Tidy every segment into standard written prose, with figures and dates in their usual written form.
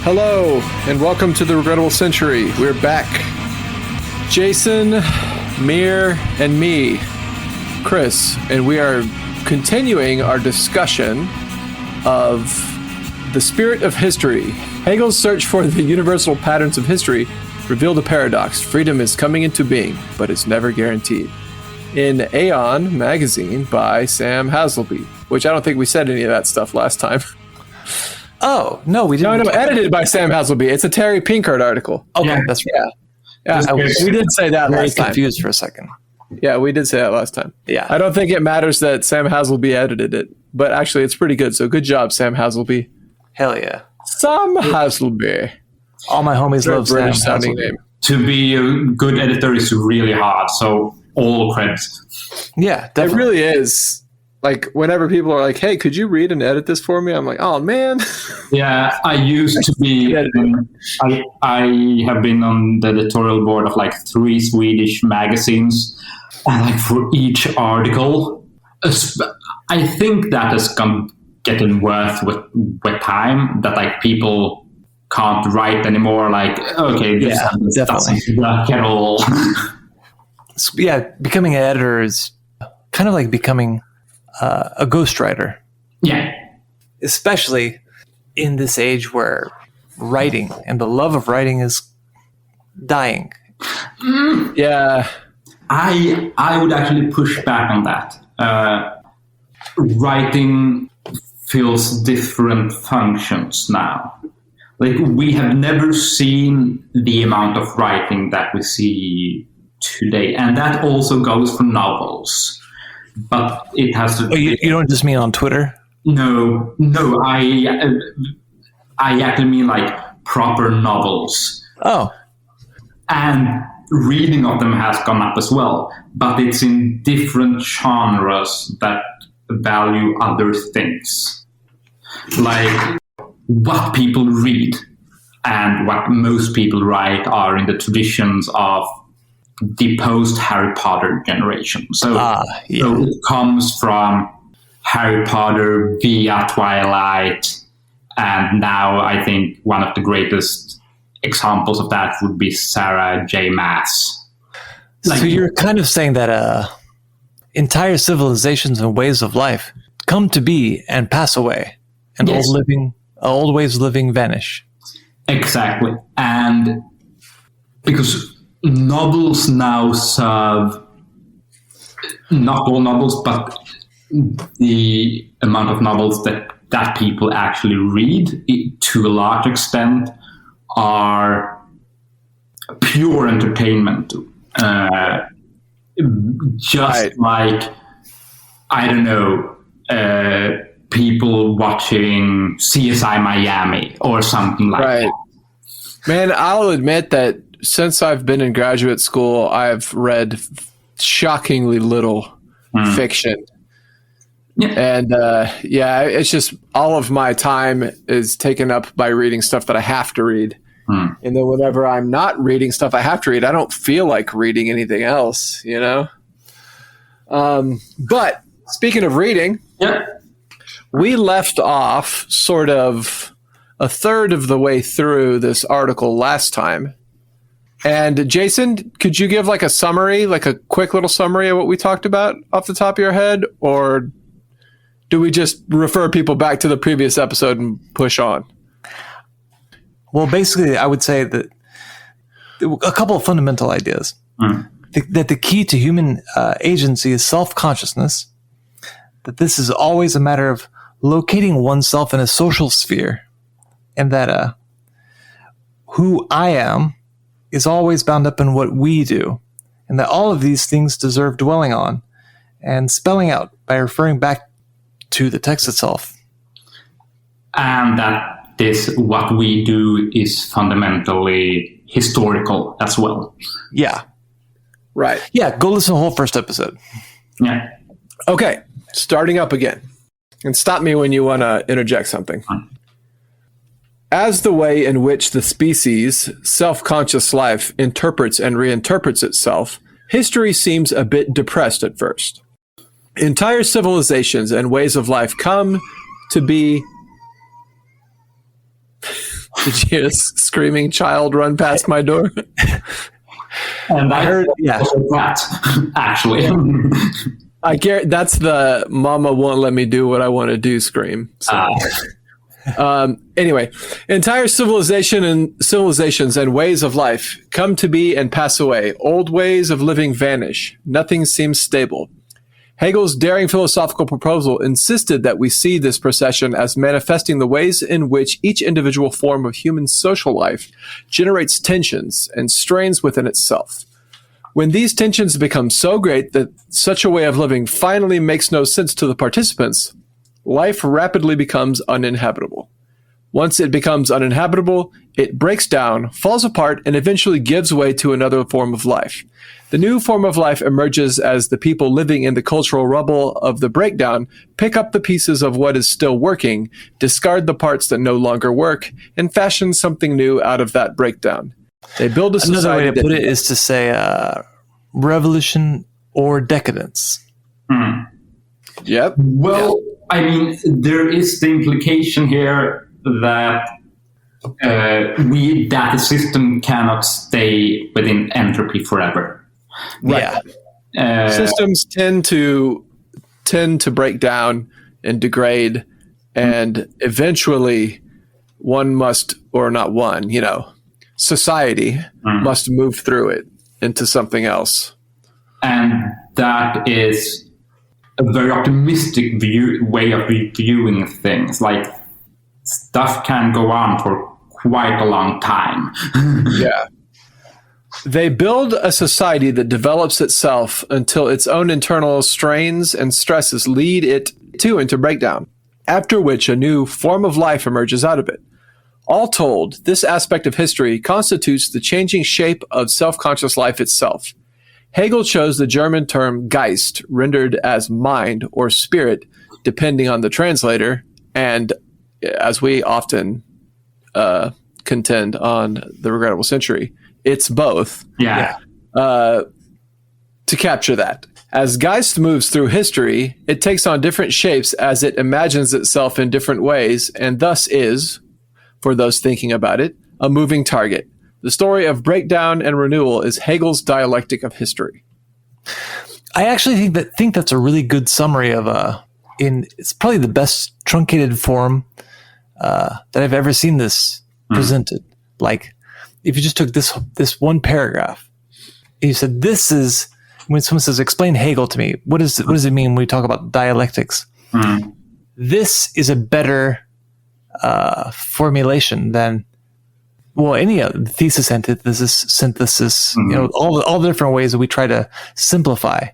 Hello, and welcome to the Regrettable Century. We're back. Jason, Mir, and me, Chris, and we are continuing our discussion of the spirit of history. Hegel's search for the universal patterns of history revealed a paradox. Freedom is coming into being, but it's never guaranteed. In Aeon magazine by Sam Haselby, which I don't think we said any of that stuff last time. Oh, no, we didn't. No, edited by Sam Haselby. It's a Terry Pinkard article. Okay, yeah, that's right. Yeah, we did say that last time. Confused for a second. Yeah, we did say that last time. Yeah. I don't think it matters that Sam Haselby edited it, but actually it's pretty good. So good job, Sam Haselby. Hell yeah. Sam Haselby. All my homies love British Sam sounding Haselby. name. To be a good editor is really hard, so all credits. Yeah, definitely. It really is. Like, whenever people are like, hey, could you read and edit this for me? I'm like, oh, man. Yeah, I used to be, I have been on the editorial board of like 3 Swedish magazines, and like for each article, I think that has getting worse with time, that like people can't write anymore, like, okay, this doesn't work at all. Yeah, becoming an editor is kind of like becoming a ghostwriter. Yeah. Especially in this age where writing and the love of writing is dying. Yeah. I would actually push back on that. Writing fills different functions now. Like, we have never seen the amount of writing that we see today, and that also goes for novels. But it has to. Oh, you don't just mean on Twitter? No. I actually mean like proper novels. Oh, and reading of them has gone up as well, but it's in different genres that value other things, like what people read and what most people write are in the traditions of the post-Harry Potter generation. So it comes from Harry Potter via Twilight, and now I think one of the greatest examples of that would be Sarah J. Maas. So you're kind of saying that entire civilizations and ways of life come to be and pass away, and old ways of living vanish. Exactly. And because novels now serve, not all novels, but the amount of novels that people actually read, to a large extent, are pure entertainment. Just like, I don't know, people watching CSI Miami or something like that. Man, I'll admit that since I've been in graduate school, I've read shockingly little fiction. Yeah. And it's just all of my time is taken up by reading stuff that I have to read. And then whenever I'm not reading stuff I have to read, I don't feel like reading anything else, you know? But speaking of reading, we left off sort of a third of the way through this article last time. And Jason, could you give like a summary, like a quick little summary of what we talked about off the top of your head? Or do we just refer people back to the previous episode and push on? Well, basically, I would say that a couple of fundamental ideas. That the key to human agency is self-consciousness, that this is always a matter of locating oneself in a social sphere, and that who I am is always bound up in what we do, and that all of these things deserve dwelling on and spelling out by referring back to the text itself. And that this, what we do, is fundamentally historical as well. Yeah. Right. Yeah, go listen to the whole first episode. Yeah. Okay, starting up again. And stop me when you want to interject something. As the way in which the species' self-conscious life interprets and reinterprets itself, history seems a bit depressed at first. Entire civilizations and ways of life come to be Did you hear a screaming child run past my door? And I heard that, actually. I that's the "mama won't let me do what I want to do" scream. So. Anyway, entire civilizations and ways of life come to be and pass away. Old ways of living vanish. Nothing seems stable. Hegel's daring philosophical proposal insisted that we see this procession as manifesting the ways in which each individual form of human social life generates tensions and strains within itself. When these tensions become so great that such a way of living finally makes no sense to the participants, life rapidly becomes uninhabitable. Once it becomes uninhabitable, it breaks down, falls apart, and eventually gives way to another form of life. The new form of life emerges as the people living in the cultural rubble of the breakdown pick up the pieces of what is still working, discard the parts that no longer work, and fashion something new out of that breakdown. They build a society. Another way to put it is to say revolution or decadence. Yep. Well, I mean, there is the implication here that that the system cannot stay within entropy forever. Right. Yeah. Systems tend to break down and degrade, and eventually society must move through it into something else. And that is a very optimistic way of viewing things. Like, stuff can go on for quite a long time. Yeah. They build a society that develops itself until its own internal strains and stresses lead it into breakdown, after which a new form of life emerges out of it. All told, this aspect of history constitutes the changing shape of self-conscious life itself. Hegel chose the German term Geist, rendered as mind or spirit, depending on the translator, and as we often contend on The Regrettable Century, it's both. Yeah. To capture that. As Geist moves through history, it takes on different shapes as it imagines itself in different ways, and thus is, for those thinking about it, a moving target. The story of breakdown and renewal is Hegel's dialectic of history. I actually think that's a really good summary of it's probably the best truncated form that I've ever seen this presented. Like, if you just took this one paragraph, and you said, "This is," when someone says, "Explain Hegel to me," what does it mean when we talk about dialectics? This is a better formulation than, well, any other thesis, antithesis, synthesis. All the different ways that we try to simplify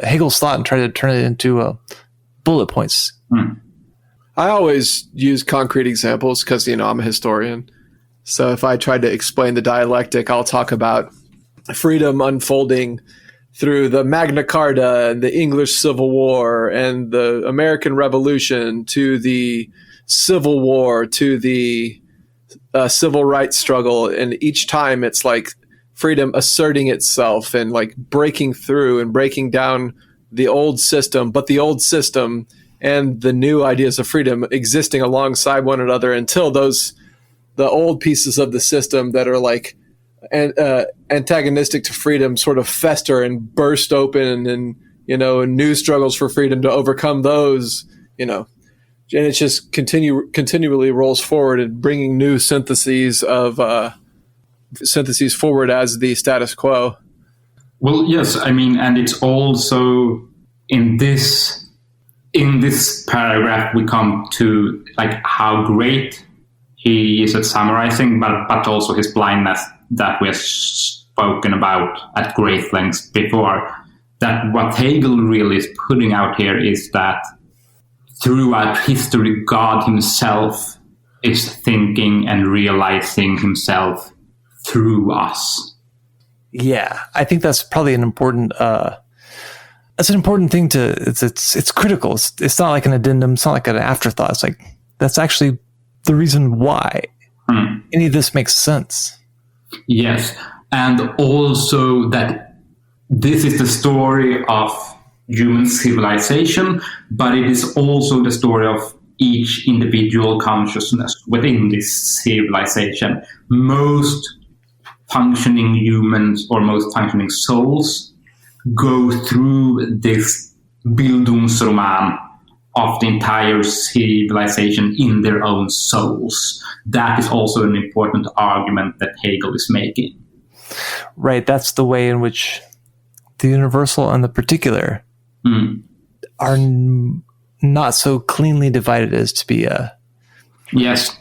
Hegel's thought and try to turn it into bullet points. I always use concrete examples because I'm a historian. So if I try to explain the dialectic, I'll talk about freedom unfolding through the Magna Carta and the English Civil War and the American Revolution to the Civil War to the civil rights struggle. And each time it's like freedom asserting itself and like breaking through and breaking down the old system, but the old system and the new ideas of freedom existing alongside one another until the old pieces of the system that are like antagonistic to freedom sort of fester and burst open, and new struggles for freedom to overcome those, and it just continually rolls forward and bringing new syntheses forward as the status quo. Well, yes, I mean, and it's also in this paragraph we come to like how great he is at summarizing, but also his blindness that we have spoken about at great lengths before. That what Hegel really is putting out here is that throughout history, God himself is thinking and realizing himself through us. Yeah, I think that's probably an important. That's an important thing to. It's critical. It's not like an addendum. It's not like an afterthought. It's like that's actually the reason why any of this makes sense. Yes, and also that this is the story of human civilization, but it is also the story of each individual consciousness within this civilization. Most functioning humans or most functioning souls go through this Bildungsroman of the entire civilization in their own souls. That is also an important argument that Hegel is making. Right, that's the way in which the universal and the particular are not so cleanly divided as to be Yes.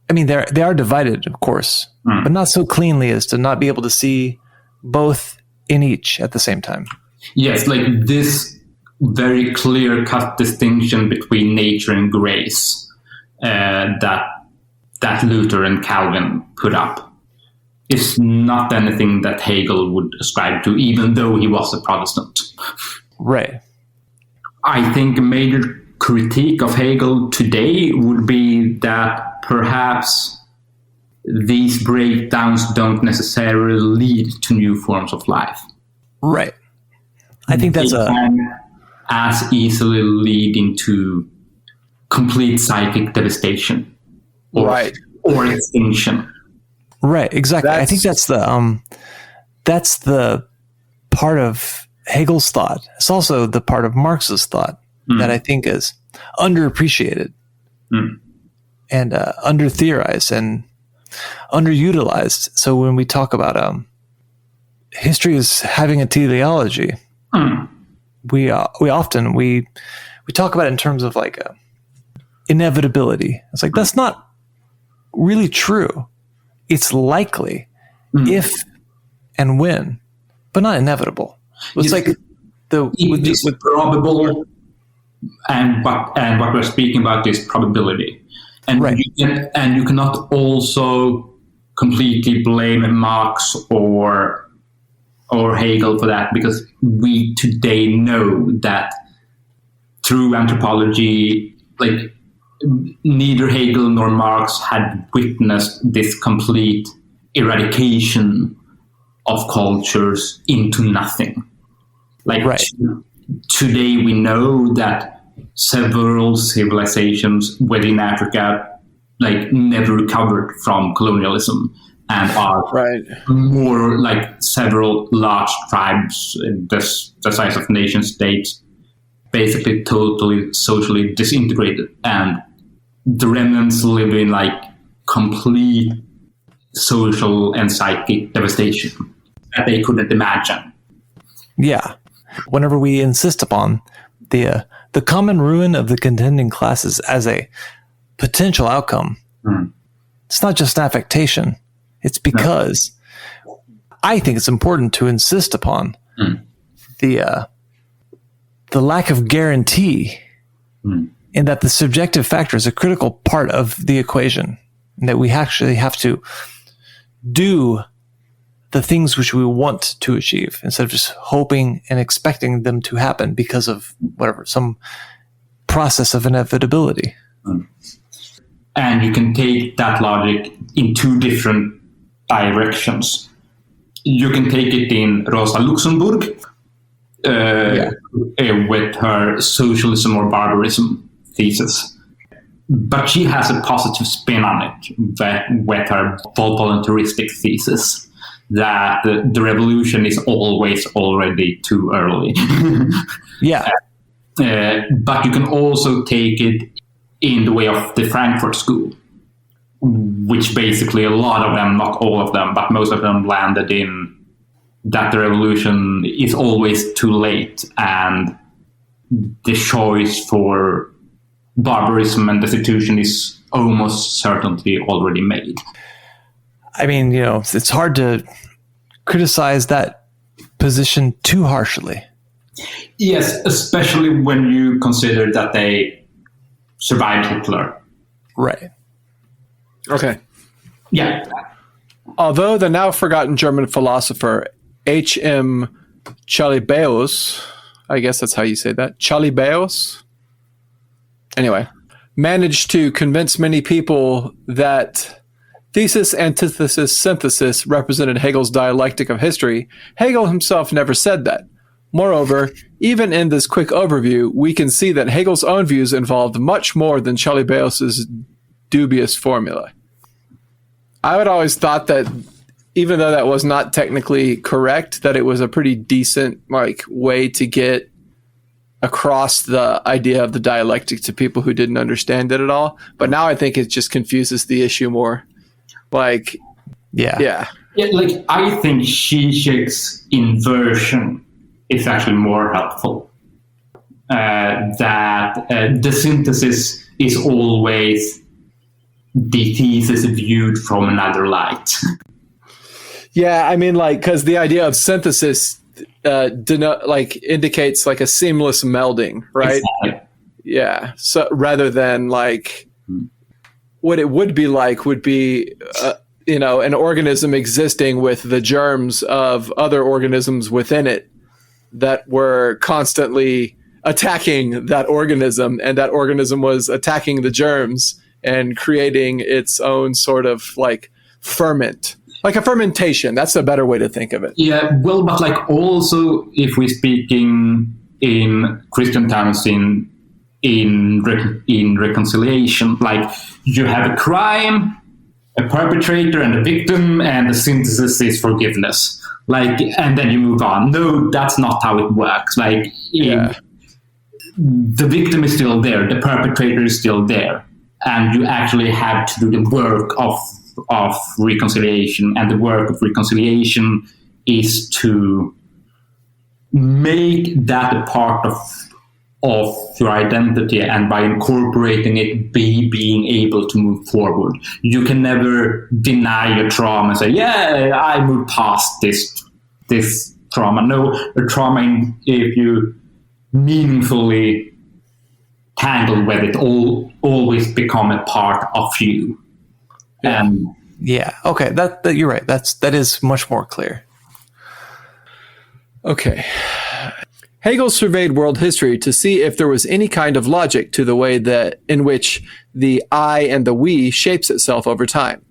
I mean, they are divided, of course, but not so cleanly as to not be able to see both in each at the same time. Yes, like this very clear-cut distinction between nature and grace that Luther and Calvin put up is not anything that Hegel would ascribe to, even though he was a Protestant. Right. I think a major critique of Hegel today would be that perhaps these breakdowns don't necessarily lead to new forms of life. Right. I think that's can as easily lead into complete psychic devastation or extinction. Right, exactly. I think that's the part of Hegel's thought. It's also the part of Marx's thought that I think is underappreciated and under-theorized and underutilized. So when we talk about history as having a teleology, we often talk about it in terms of like inevitability. It's like that's not really true. It's likely if and when, but not inevitable. It's like probable, and what we're speaking about is probability, and you cannot also completely blame Marx or Hegel for that, because we today know that through anthropology, like neither Hegel nor Marx had witnessed this complete eradication of cultures into nothing. Like today we know that several civilizations within Africa like never recovered from colonialism and are more like several large tribes, the size of nation states, basically totally socially disintegrated, and the remnants live in like complete social and psychic devastation that they couldn't imagine. Yeah. Whenever we insist upon the common ruin of the contending classes as a potential outcome, it's not just an affectation. It's because I think it's important to insist upon the lack of guarantee in that the subjective factor is a critical part of the equation, and that we actually have to do the things which we want to achieve instead of just hoping and expecting them to happen because of whatever, some process of inevitability. And you can take that logic in two different directions. You can take it in Rosa Luxemburg with her socialism or barbarism thesis. But she has a positive spin on it with her voluntaristic thesis that the revolution is always already too early. But you can also take it in the way of the Frankfurt School, which basically a lot of them, not all of them, but most of them landed in that the revolution is always too late and the choice for barbarism and destitution is almost certainly already made. I mean, it's hard to criticize that position too harshly. Yes, especially when you consider that they survived Hitler. Right. Okay. Yeah. Although the now forgotten German philosopher H.M. Chalybäus, I guess that's how you say that, Chalybäus, anyway, managed to convince many people that thesis, antithesis, synthesis represented Hegel's dialectic of history, Hegel himself never said that. Moreover, even in this quick overview, we can see that Hegel's own views involved much more than Chalybaios' dubious formula. I would always thought that even though that was not technically correct, that it was a pretty decent way to get across the idea of the dialectic to people who didn't understand it at all. But now I think it just confuses the issue more. Yeah, I think Zizek's inversion is actually more helpful. That the synthesis is always the thesis viewed from another light. Yeah, I mean, because the idea of synthesis indicates a seamless melding, right? Exactly. Yeah. So rather than what it would be an organism existing with the germs of other organisms within it that were constantly attacking that organism, and that organism was attacking the germs and creating its own sort of ferment. Like a fermentation. That's a better way to think of it. Yeah, well, but also if we're speaking in Christian terms in reconciliation, you have a crime, a perpetrator and a victim, and the synthesis is forgiveness. And then you move on. No, that's not how it works. The victim is still there, the perpetrator is still there, and you actually have to do the work of reconciliation, and the work of reconciliation is to make that a part of your identity, and by incorporating it, being able to move forward. You can never deny your trauma and say, yeah, I moved past this trauma. No, a trauma, if you meaningfully tangle with it, always become a part of you. Yeah. Okay. That you're right. That is much more clear. Okay. Hegel surveyed world history to see if there was any kind of logic to the way in which the I and the we shapes itself over time.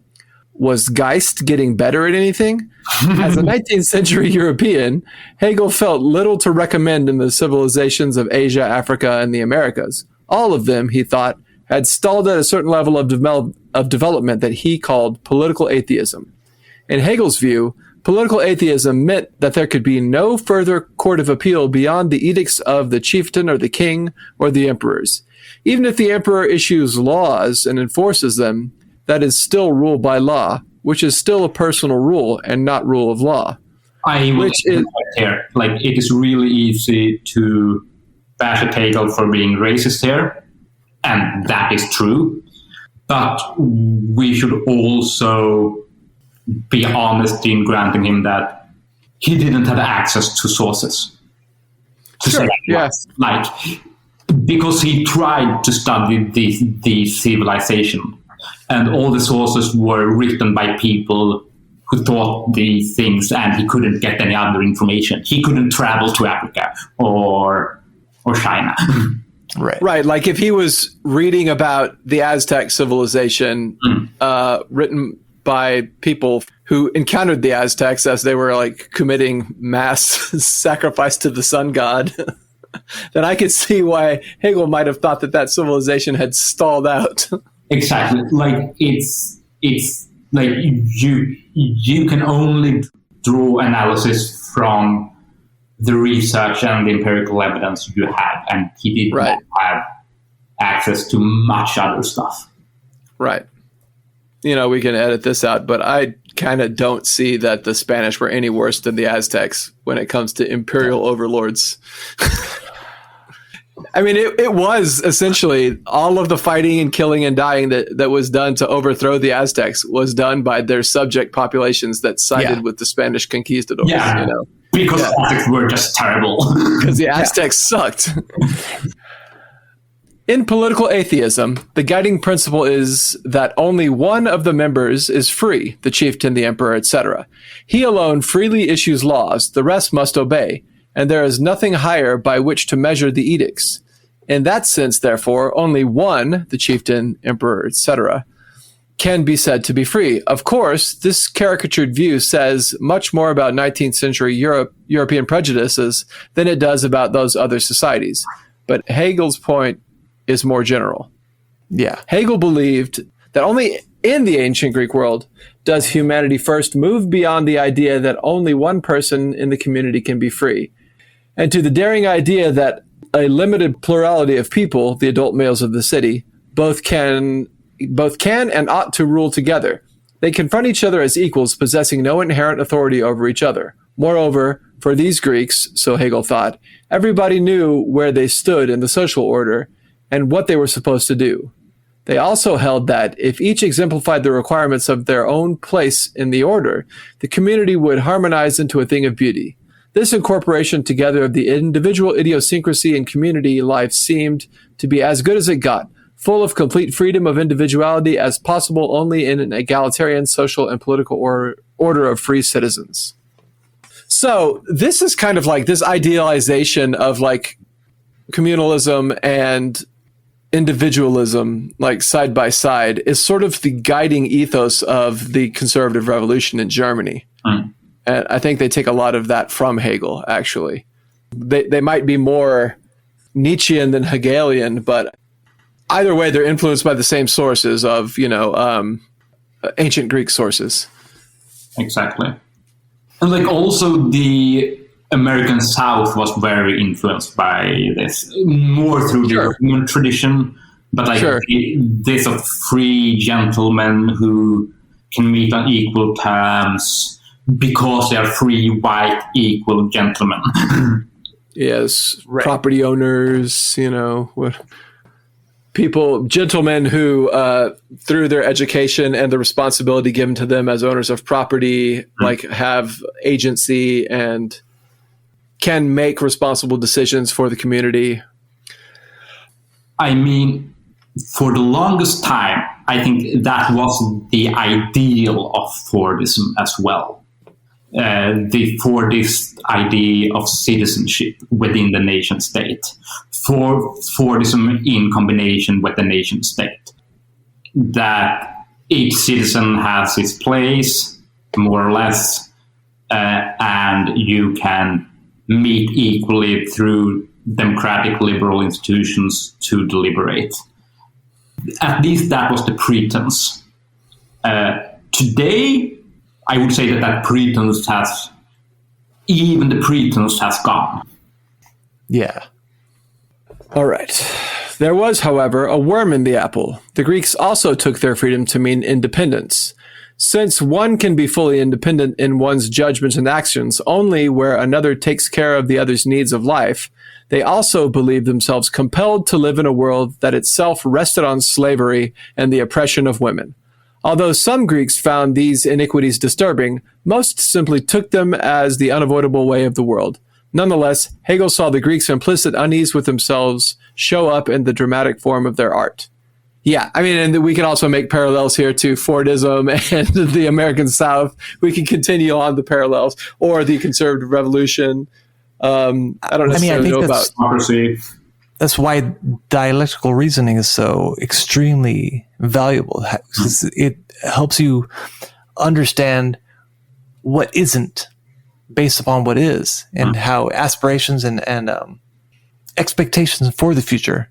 Was Geist getting better at anything? As a 19th century European, Hegel felt little to recommend in the civilizations of Asia, Africa, and the Americas. All of them, he thought, had stalled at a certain level of development that he called political atheism. In Hegel's view, political atheism meant that there could be no further court of appeal beyond the edicts of the chieftain or the king or the emperors. Even if the emperor issues laws and enforces them, that is still rule by law, which is still a personal rule and not rule of law. It is really easy to bash at Hegel for being racist here. And that is true. But we should also be honest in granting him that he didn't have access to sources. Yes. Because he tried to study the civilization, and all the sources were written by people who thought these things, and he couldn't get any other information. He couldn't travel to Africa or China. Right. If he was reading about the Aztec civilization written by people who encountered the Aztecs as they were committing mass sacrifice to the sun god, then I could see why Hegel might have thought that civilization had stalled out. Exactly. It's you can only draw analysis from the research and the empirical evidence you have, and he did not have access to much other stuff. Right. We can edit this out, but I kind of don't see that the Spanish were any worse than the Aztecs when it comes to imperial overlords. I mean, it was essentially all of the fighting and killing and dying that was done to overthrow the Aztecs was done by their subject populations that sided with the Spanish conquistadors. Yeah. Because the Aztecs were just terrible. Because the Aztecs sucked. In political atheism, the guiding principle is that only one of the members is free, the chieftain, the emperor, etc. He alone freely issues laws, the rest must obey, and there is nothing higher by which to measure the edicts. In that sense, therefore, only one, the chieftain, emperor, etc., can be said to be free. Of course, this caricatured view says much more about 19th century European prejudices than it does about those other societies. But Hegel's point is more general. Yeah. Hegel believed that only in the ancient Greek world does humanity first move beyond the idea that only one person in the community can be free, and to the daring idea that a limited plurality of people, the adult males of the city, both can and ought to rule together. They confront each other as equals, possessing no inherent authority over each other. Moreover, for these Greeks, so Hegel thought, everybody knew where they stood in the social order and what they were supposed to do. They also held that if each exemplified the requirements of their own place in the order, the community would harmonize into a thing of beauty. This incorporation together of the individual idiosyncrasy and community life seemed to be as good as it got, full of complete freedom of individuality as possible only in an egalitarian social and political order of free citizens. So this is kind of like this idealization of like communalism and individualism, like side by side, is sort of the guiding ethos of the conservative revolution in Germany. And I think they take a lot of that from Hegel, actually. They might be more Nietzschean than Hegelian, but either way, they're influenced by the same sources of, ancient Greek sources. Exactly. And like also the American South was very influenced by this, more through the Roman tradition, but like this of free gentlemen who can meet on equal terms because they are free, white, equal gentlemen. Yes, property owners, gentlemen who, through their education and the responsibility given to them as owners of property, like have agency and can make responsible decisions for the community. I mean, for the longest time, I think that was the ideal of Fordism as well. The Fordist idea of citizenship within the nation state. Fordism in combination with the nation state. That each citizen has his place, more or less, and you can meet equally through democratic liberal institutions to deliberate. At least that was the pretense. Today, I would say that pretense has gone. Yeah. All right. There was, however, a worm in the apple. The Greeks also took their freedom to mean independence. Since one can be fully independent in one's judgments and actions only where another takes care of the other's needs of life, they also believed themselves compelled to live in a world that itself rested on slavery and the oppression of women. Although some Greeks found these iniquities disturbing, most simply took them as the unavoidable way of the world. Nonetheless, Hegel saw the Greeks' implicit unease with themselves show up in the dramatic form of their art. Yeah, I mean, and we can also make parallels here to Fordism and the American South. We can continue on the parallels, or the conservative revolution. I don't necessarily know about democracy. That's why dialectical reasoning is so extremely valuable. It helps you understand what isn't based upon what is, and how aspirations and expectations for the future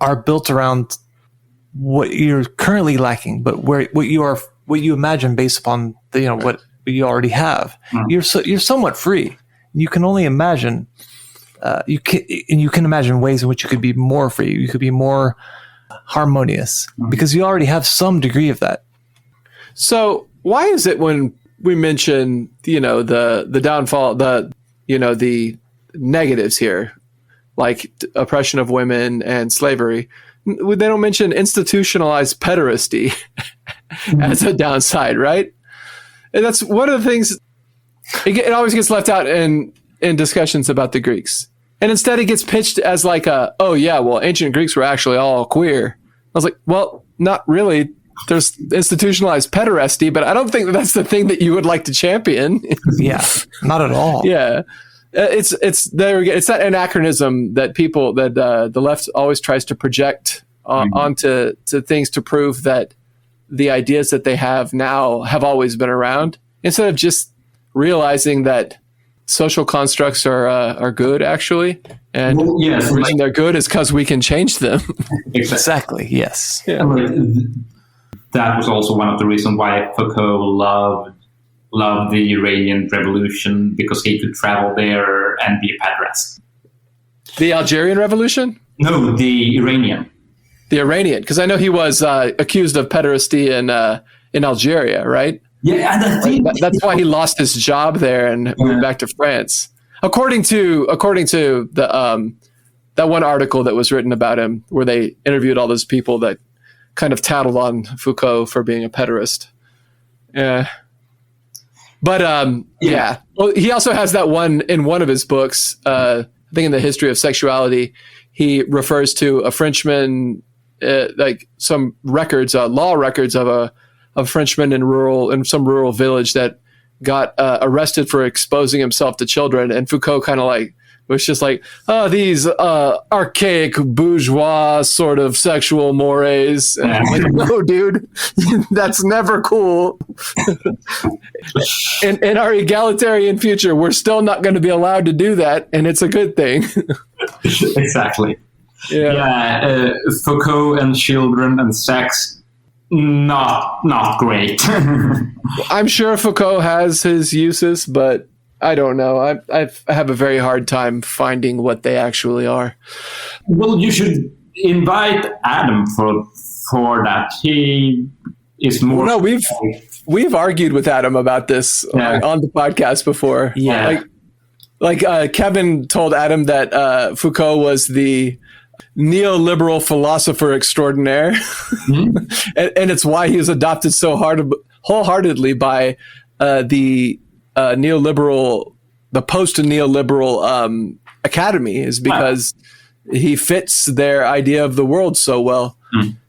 are built around what you're currently lacking, but what you imagine based upon what you already have. You're somewhat free. You can only imagine. You can imagine ways in which you could be more free. You could be more harmonious because you already have some degree of that. So why is it when we mention the downfall, the negatives here, like oppression of women and slavery, they don't mention institutionalized pederasty as a downside, right? And that's one of the things. It always gets left out in discussions about the Greeks. And instead it gets pitched as like ancient Greeks were actually all queer. I was like, well, not really. There's institutionalized pederasty, but I don't think that's the thing that you would like to champion. Yeah, not at all. Yeah. It's that anachronism that the left always tries to project onto things to prove that the ideas that they have now have always been around, instead of just realizing that social constructs are good, actually. And the reason they're good is because we can change them. Exactly, yes. Yeah. That was also one of the reasons why Foucault loved the Iranian Revolution, because he could travel there and be a pederast. The Algerian Revolution? No, the Iranian. The Iranian, because I know he was accused of pederasty in Algeria, right? Yeah, and I think that's why he lost his job there and moved back to France. According to the that one article that was written about him, where they interviewed all those people that kind of tattled on Foucault for being a pederast. Yeah. But yeah. Well, he also has that one in one of his books. I think in the History of Sexuality, he refers to a Frenchman, like some records, law records of a Frenchman in some rural village that got arrested for exposing himself to children, and Foucault kind of like was just like, oh, these archaic bourgeois sort of sexual mores. And I'm like, no, dude, that's never cool. In our egalitarian future, we're still not going to be allowed to do that, and it's a good thing. Exactly. Yeah. Foucault and children and sex, not great. I'm sure Foucault has his uses, but I don't know. I have a very hard time finding what they actually are. Well, you should invite Adam for that. He is more. Well, no, we've argued with Adam about this on the podcast before. Yeah, like Kevin told Adam that Foucault was the neoliberal philosopher extraordinaire, and it's why he was adopted so wholeheartedly by the post-neoliberal academy, is because he fits their idea of the world so well,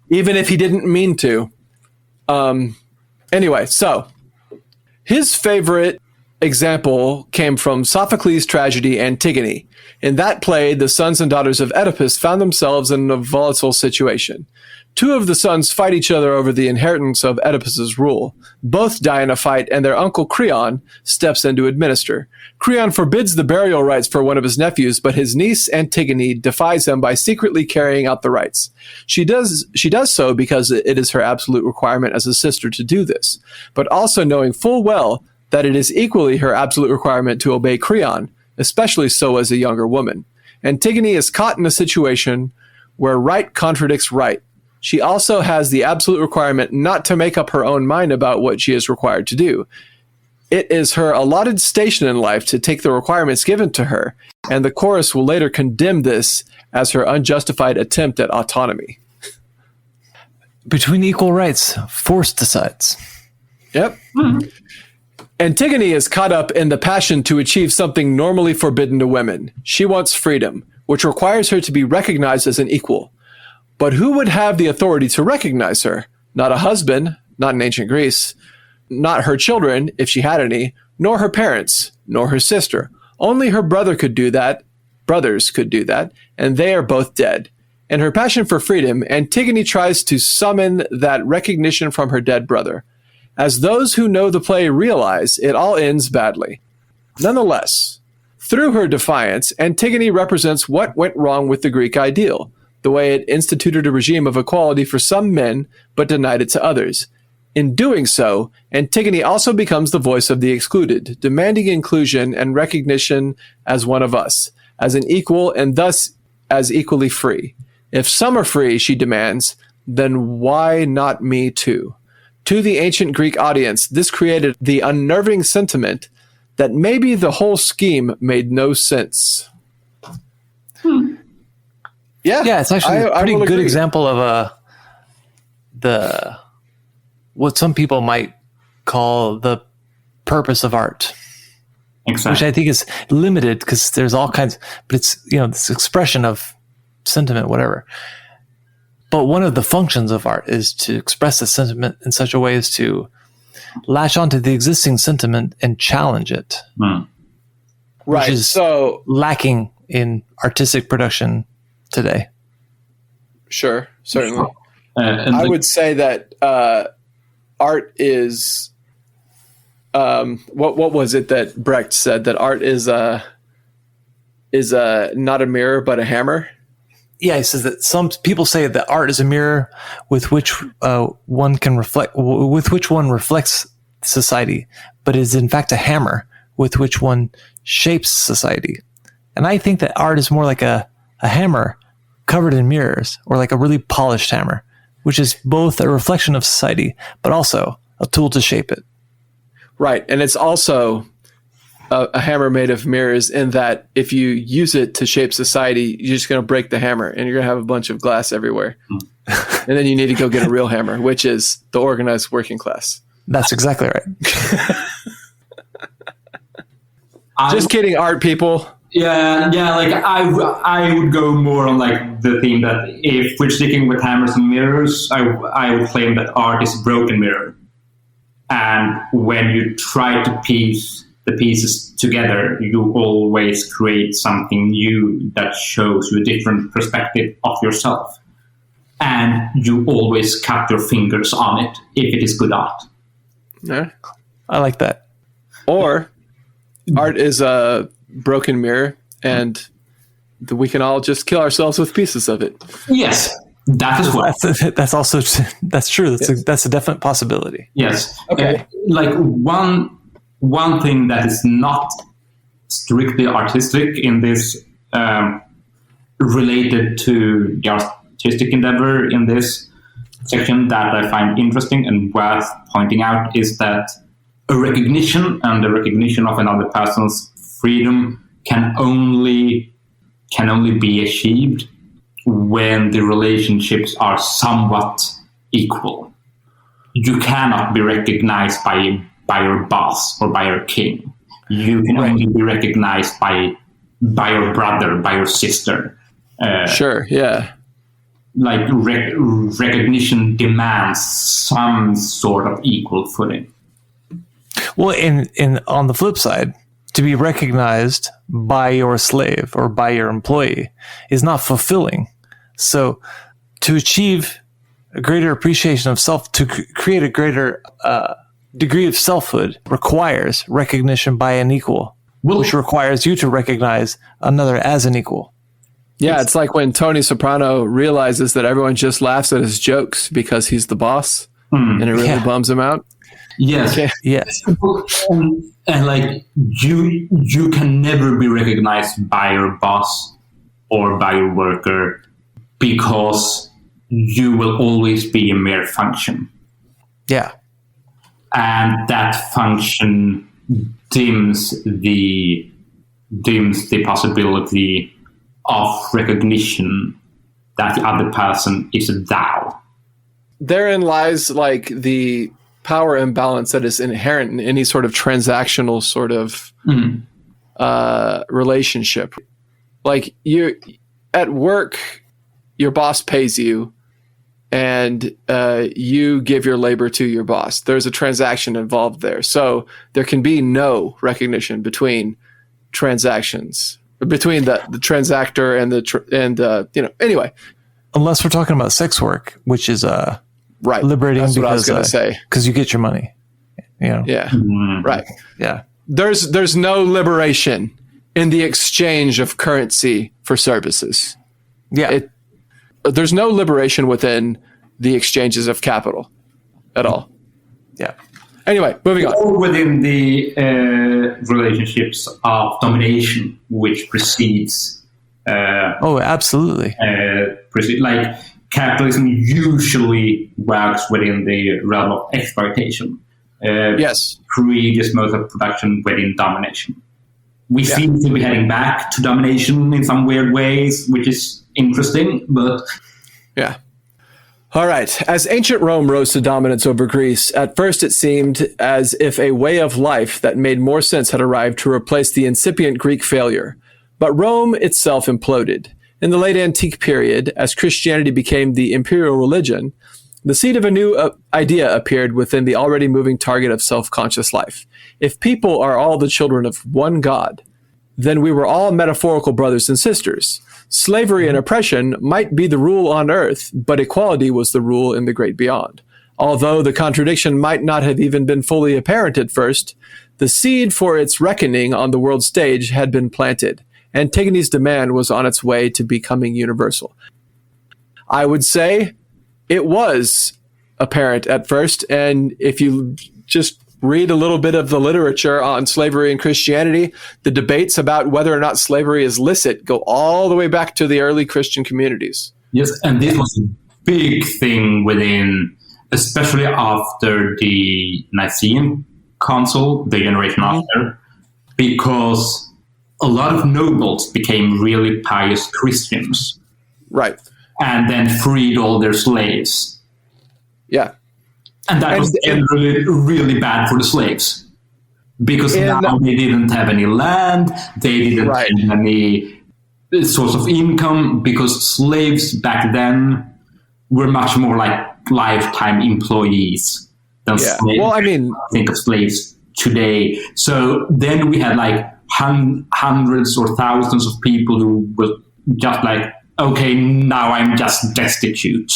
even if he didn't mean to. Anyway, so his favorite example came from Sophocles' tragedy Antigone. In that play, the sons and daughters of Oedipus found themselves in a volatile situation. Two of the sons fight each other over the inheritance of Oedipus's rule. Both die in a fight, and their uncle Creon steps in to administer. Creon forbids the burial rites for one of his nephews, but his niece Antigone defies him by secretly carrying out the rites. She does so because it is her absolute requirement as a sister to do this, but also knowing full well that it is equally her absolute requirement to obey Creon, especially so as a younger woman. Antigone is caught in a situation where right contradicts right. She also has the absolute requirement not to make up her own mind about what she is required to do. It is her allotted station in life to take the requirements given to her, and the chorus will later condemn this as her unjustified attempt at autonomy. Between equal rights, force decides. Yep. Antigone is caught up in the passion to achieve something normally forbidden to women. She wants freedom, which requires her to be recognized as an equal. But who would have the authority to recognize her? Not a husband, not in ancient Greece, not her children, if she had any, nor her parents, nor her sister. Only her brothers could do that, and they are both dead. In her passion for freedom, Antigone tries to summon that recognition from her dead brother. As those who know the play realize, it all ends badly. Nonetheless, through her defiance, Antigone represents what went wrong with the Greek ideal, the way it instituted a regime of equality for some men, but denied it to others. In doing so, Antigone also becomes the voice of the excluded, demanding inclusion and recognition as one of us, as an equal and thus as equally free. If some are free, she demands, then why not me too? To the ancient Greek audience, this created the unnerving sentiment that maybe the whole scheme made no sense. Yeah, it's actually a pretty good example of what some people might call the purpose of art. Exactly. Which I think is limited because there's all kinds, but it's, this expression of sentiment, whatever. But one of the functions of art is to express the sentiment in such a way as to latch onto the existing sentiment and challenge it. Right. Which is so lacking in artistic production today. Sure, certainly. I would say that art is what was it that Brecht said, that art is not a mirror but a hammer? Yeah, he says that some people say that art is a mirror with which one reflects society, but is in fact a hammer with which one shapes society. And I think that art is more like a hammer covered in mirrors, or like a really polished hammer, which is both a reflection of society, but also a tool to shape it. Right. And it's also a hammer made of mirrors, in that if you use it to shape society, you're just going to break the hammer and you're going to have a bunch of glass everywhere. And then you need to go get a real hammer, which is the organized working class. That's exactly right. Just kidding, art people. Yeah. Like I would go more on like the theme that if we're sticking with hammers and mirrors, I would claim that art is a broken mirror. And when you try to piece the pieces together, you always create something new that shows you a different perspective of yourself. And you always cut your fingers on it if it is good art. Yeah. I like that. Or art is a broken mirror, and we can all just kill ourselves with pieces of it. Yes, that is what. That's also that's true. That's a definite possibility. Yes. Okay. Like one thing that is not strictly artistic in this, related to the artistic endeavor in this section, that I find interesting and worth pointing out, is that a recognition and the recognition of another person's freedom can only be achieved when the relationships are somewhat equal. You cannot be recognized by your boss or by your king. You can only be recognized by your brother, by your sister. Sure, yeah. Like recognition demands some sort of equal footing. Well, in on the flip side, to be recognized by your slave or by your employee is not fulfilling. So to achieve a greater appreciation of self, to create a greater degree of selfhood, requires recognition by an equal, which requires you to recognize another as an equal. Yeah, it's like when Tony Soprano realizes that everyone just laughs at his jokes because he's the boss, and it really bums him out. Yes. Okay. Yes. And like you can never be recognized by your boss or by your worker, because you will always be a mere function. Yeah. And that function dims the possibility of recognition that the other person is a thou. Therein lies like the power imbalance that is inherent in any sort of transactional sort of relationship. Like you at work, your boss pays you, and you give your labor to your boss. There's a transaction involved there. So there can be no recognition between transactions, between the transactor and anyway. Unless we're talking about sex work, which is right. liberating. That's what I was because going to say. Because you get your money. You know? Yeah. Right. Yeah. There's no liberation in the exchange of currency for services. Yeah. There's no liberation within the exchanges of capital at all. Yeah. Anyway, moving on. Or within the relationships of domination, which precedes. Oh, absolutely. Like capitalism usually works within the realm of exploitation. Yes. Previous modes of production within domination. We seem to be heading back to domination in some weird ways, which is interesting, but... Yeah. All right. As ancient Rome rose to dominance over Greece, at first it seemed as if a way of life that made more sense had arrived to replace the incipient Greek failure. But Rome itself imploded. In the late antique period, as Christianity became the imperial religion, the seed of a new idea appeared within the already moving target of self-conscious life. If people are all the children of one God, then we were all metaphorical brothers and sisters. Slavery and oppression might be the rule on earth, but equality was the rule in the great beyond. Although the contradiction might not have even been fully apparent at first, the seed for its reckoning on the world stage had been planted. Antigone's demand was on its way to becoming universal. I would say it was apparent at first, and if you just read a little bit of the literature on slavery and Christianity, the debates about whether or not slavery is licit go all the way back to the early Christian communities. Yes, and this was a big thing within, especially after the Nicene Council, the generation after, because a lot of nobles became really pious Christians. Right. And then freed all their slaves. Yeah. And that was generally really bad for the slaves. Because now they didn't have any land, they didn't have any source of income, because slaves back then were much more like lifetime employees than slaves. Well, I mean, think of slaves today. So then we had like hundreds or thousands of people who were just like, okay, now I'm just destitute.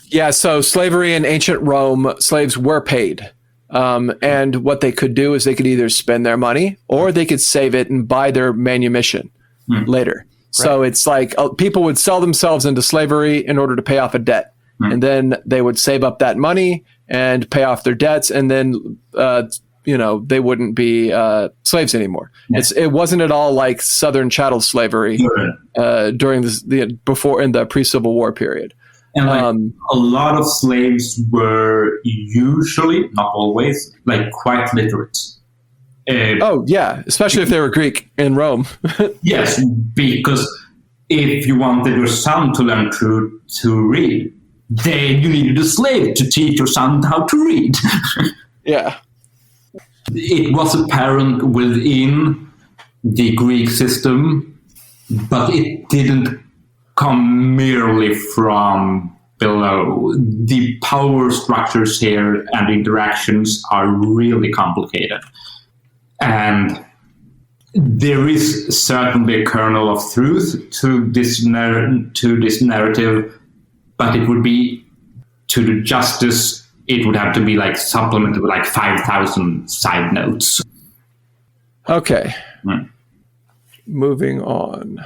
Yeah, so slavery in ancient Rome, slaves were paid. And what they could do is they could either spend their money or they could save it and buy their manumission later. So it's like people would sell themselves into slavery in order to pay off a debt. And then they would save up that money and pay off their debts. And then, they wouldn't be slaves anymore. It wasn't at all like Southern chattel slavery during before in the pre-Civil War period. And a lot of slaves were usually, not always, like quite literate. Especially if they were Greek in Rome. Yes, because if you wanted your son to learn to read, then you needed a slave to teach your son how to read. Yeah. It was apparent within the Greek system, but it didn't come merely from below. The power structures here and interactions are really complicated. And there is certainly a kernel of truth to this narrative, but it would be, to the justice, it would have to be like supplemented with like 5,000 side notes. Okay. Moving on.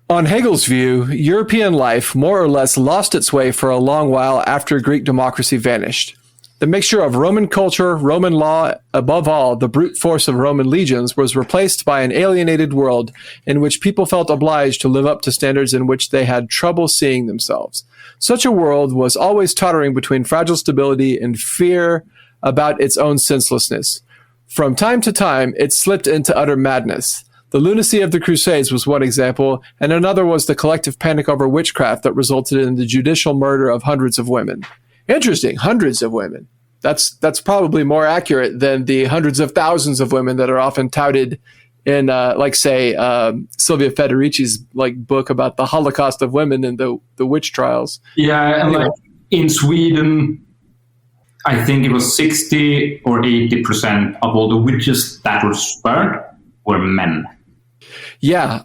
On Hegel's view, European life more or less lost its way for a long while after Greek democracy vanished. The mixture of Roman culture, Roman law, above all, the brute force of Roman legions, was replaced by an alienated world in which people felt obliged to live up to standards in which they had trouble seeing themselves. Such a world was always tottering between fragile stability and fear about its own senselessness. From time to time, it slipped into utter madness. The lunacy of the Crusades was one example, and another was the collective panic over witchcraft that resulted in the judicial murder of hundreds of women. Interesting, hundreds of women. That's probably more accurate than the hundreds of thousands of women that are often touted in, Silvia Federici's book about the Holocaust of women and the witch trials. Yeah, and in Sweden, I think it was 60 or 80% of all the witches that were spurned were men. Yeah,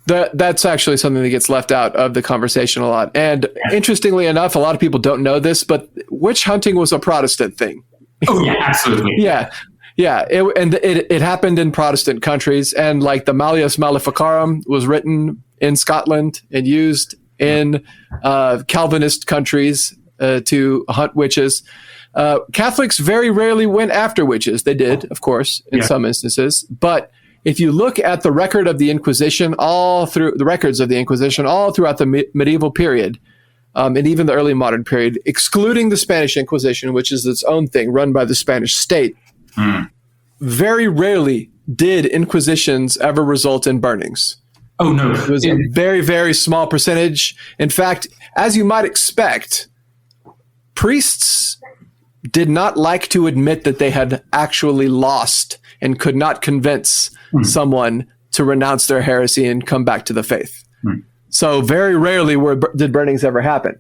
that's actually something that gets left out of the conversation a lot. And interestingly enough, a lot of people don't know this, but witch hunting was a Protestant thing. Oh, yeah, absolutely. Yeah. It happened in Protestant countries, and like the Malleus Maleficarum was written in Scotland and used in Calvinist countries to hunt witches. Catholics very rarely went after witches. They did, of course, in some instances, but if you look at the record of the Inquisition, all throughout the medieval period, and even the early modern period, excluding the Spanish Inquisition, which is its own thing run by the Spanish state, very rarely did inquisitions ever result in burnings. Oh, no. It was a very, very small percentage. In fact, as you might expect, priests did not like to admit that they had actually lost and could not convince someone to renounce their heresy and come back to the faith. So very rarely did burnings ever happen.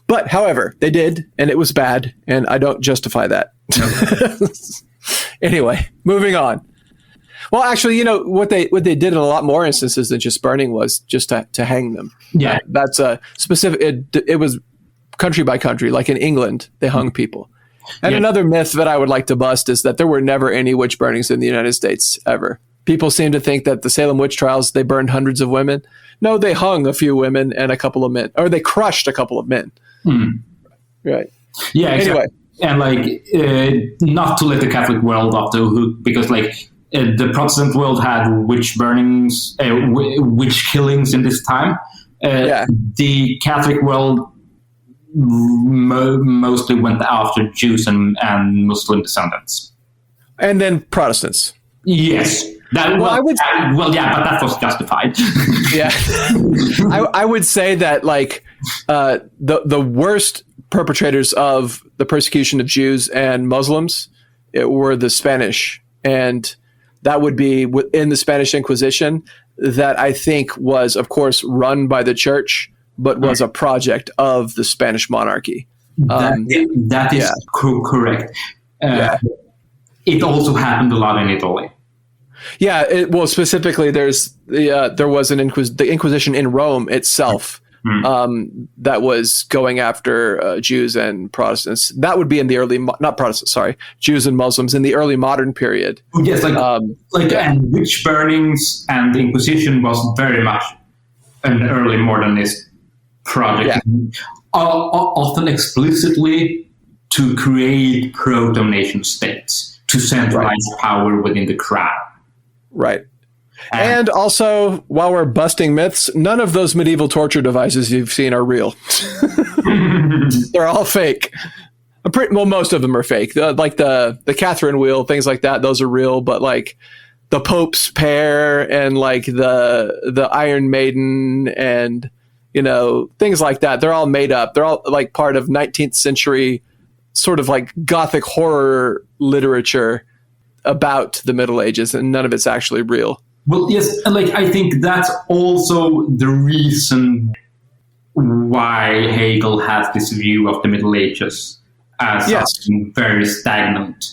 But however, they did, and it was bad, and I don't justify that. Anyway, moving on. Well, actually, what they did in a lot more instances than just burning was just to hang them. Yeah. That's a specific. It was country by country. Like in England, they hung people. And another myth that I would like to bust is that there were never any witch burnings in the United States ever. People seem to think that the Salem witch trials, they burned hundreds of women. No, they hung a few women and a couple of men, or they crushed a couple of men. Right. Yeah. Anyway. And not to let the Catholic world off the hook, because the Protestant world had witch burnings, witch killings in this time. The Catholic world mostly went after Jews and Muslim descendants. And then Protestants. Yes. But that was justified. Yeah. I would say that the worst perpetrators of the persecution of Jews and Muslims were the Spanish. And that would be in the Spanish Inquisition, that I think was, of course, run by the church, but was a project of the Spanish monarchy. That is correct. It also happened a lot in Italy. Yeah, specifically, there was the Inquisition in Rome itself that was going after Jews and Protestants. That would be in the early, not Protestants, sorry, Jews and Muslims in the early modern period. Yes, and witch burnings and the Inquisition was very much an early modernist project, often explicitly to create proto-nation states, to centralize power within the crown. Right. And also, while we're busting myths, none of those medieval torture devices you've seen are real. They're all fake. Most of them are fake. Like the Catherine wheel, things like that, those are real. But like the Pope's pear and like the Iron Maiden and, things like that, they're all made up. They're all like part of 19th century sort of like Gothic horror literature about the Middle Ages, and none of it's actually real. Well, yes, I think that's also the reason why Hegel has this view of the Middle Ages as something very stagnant.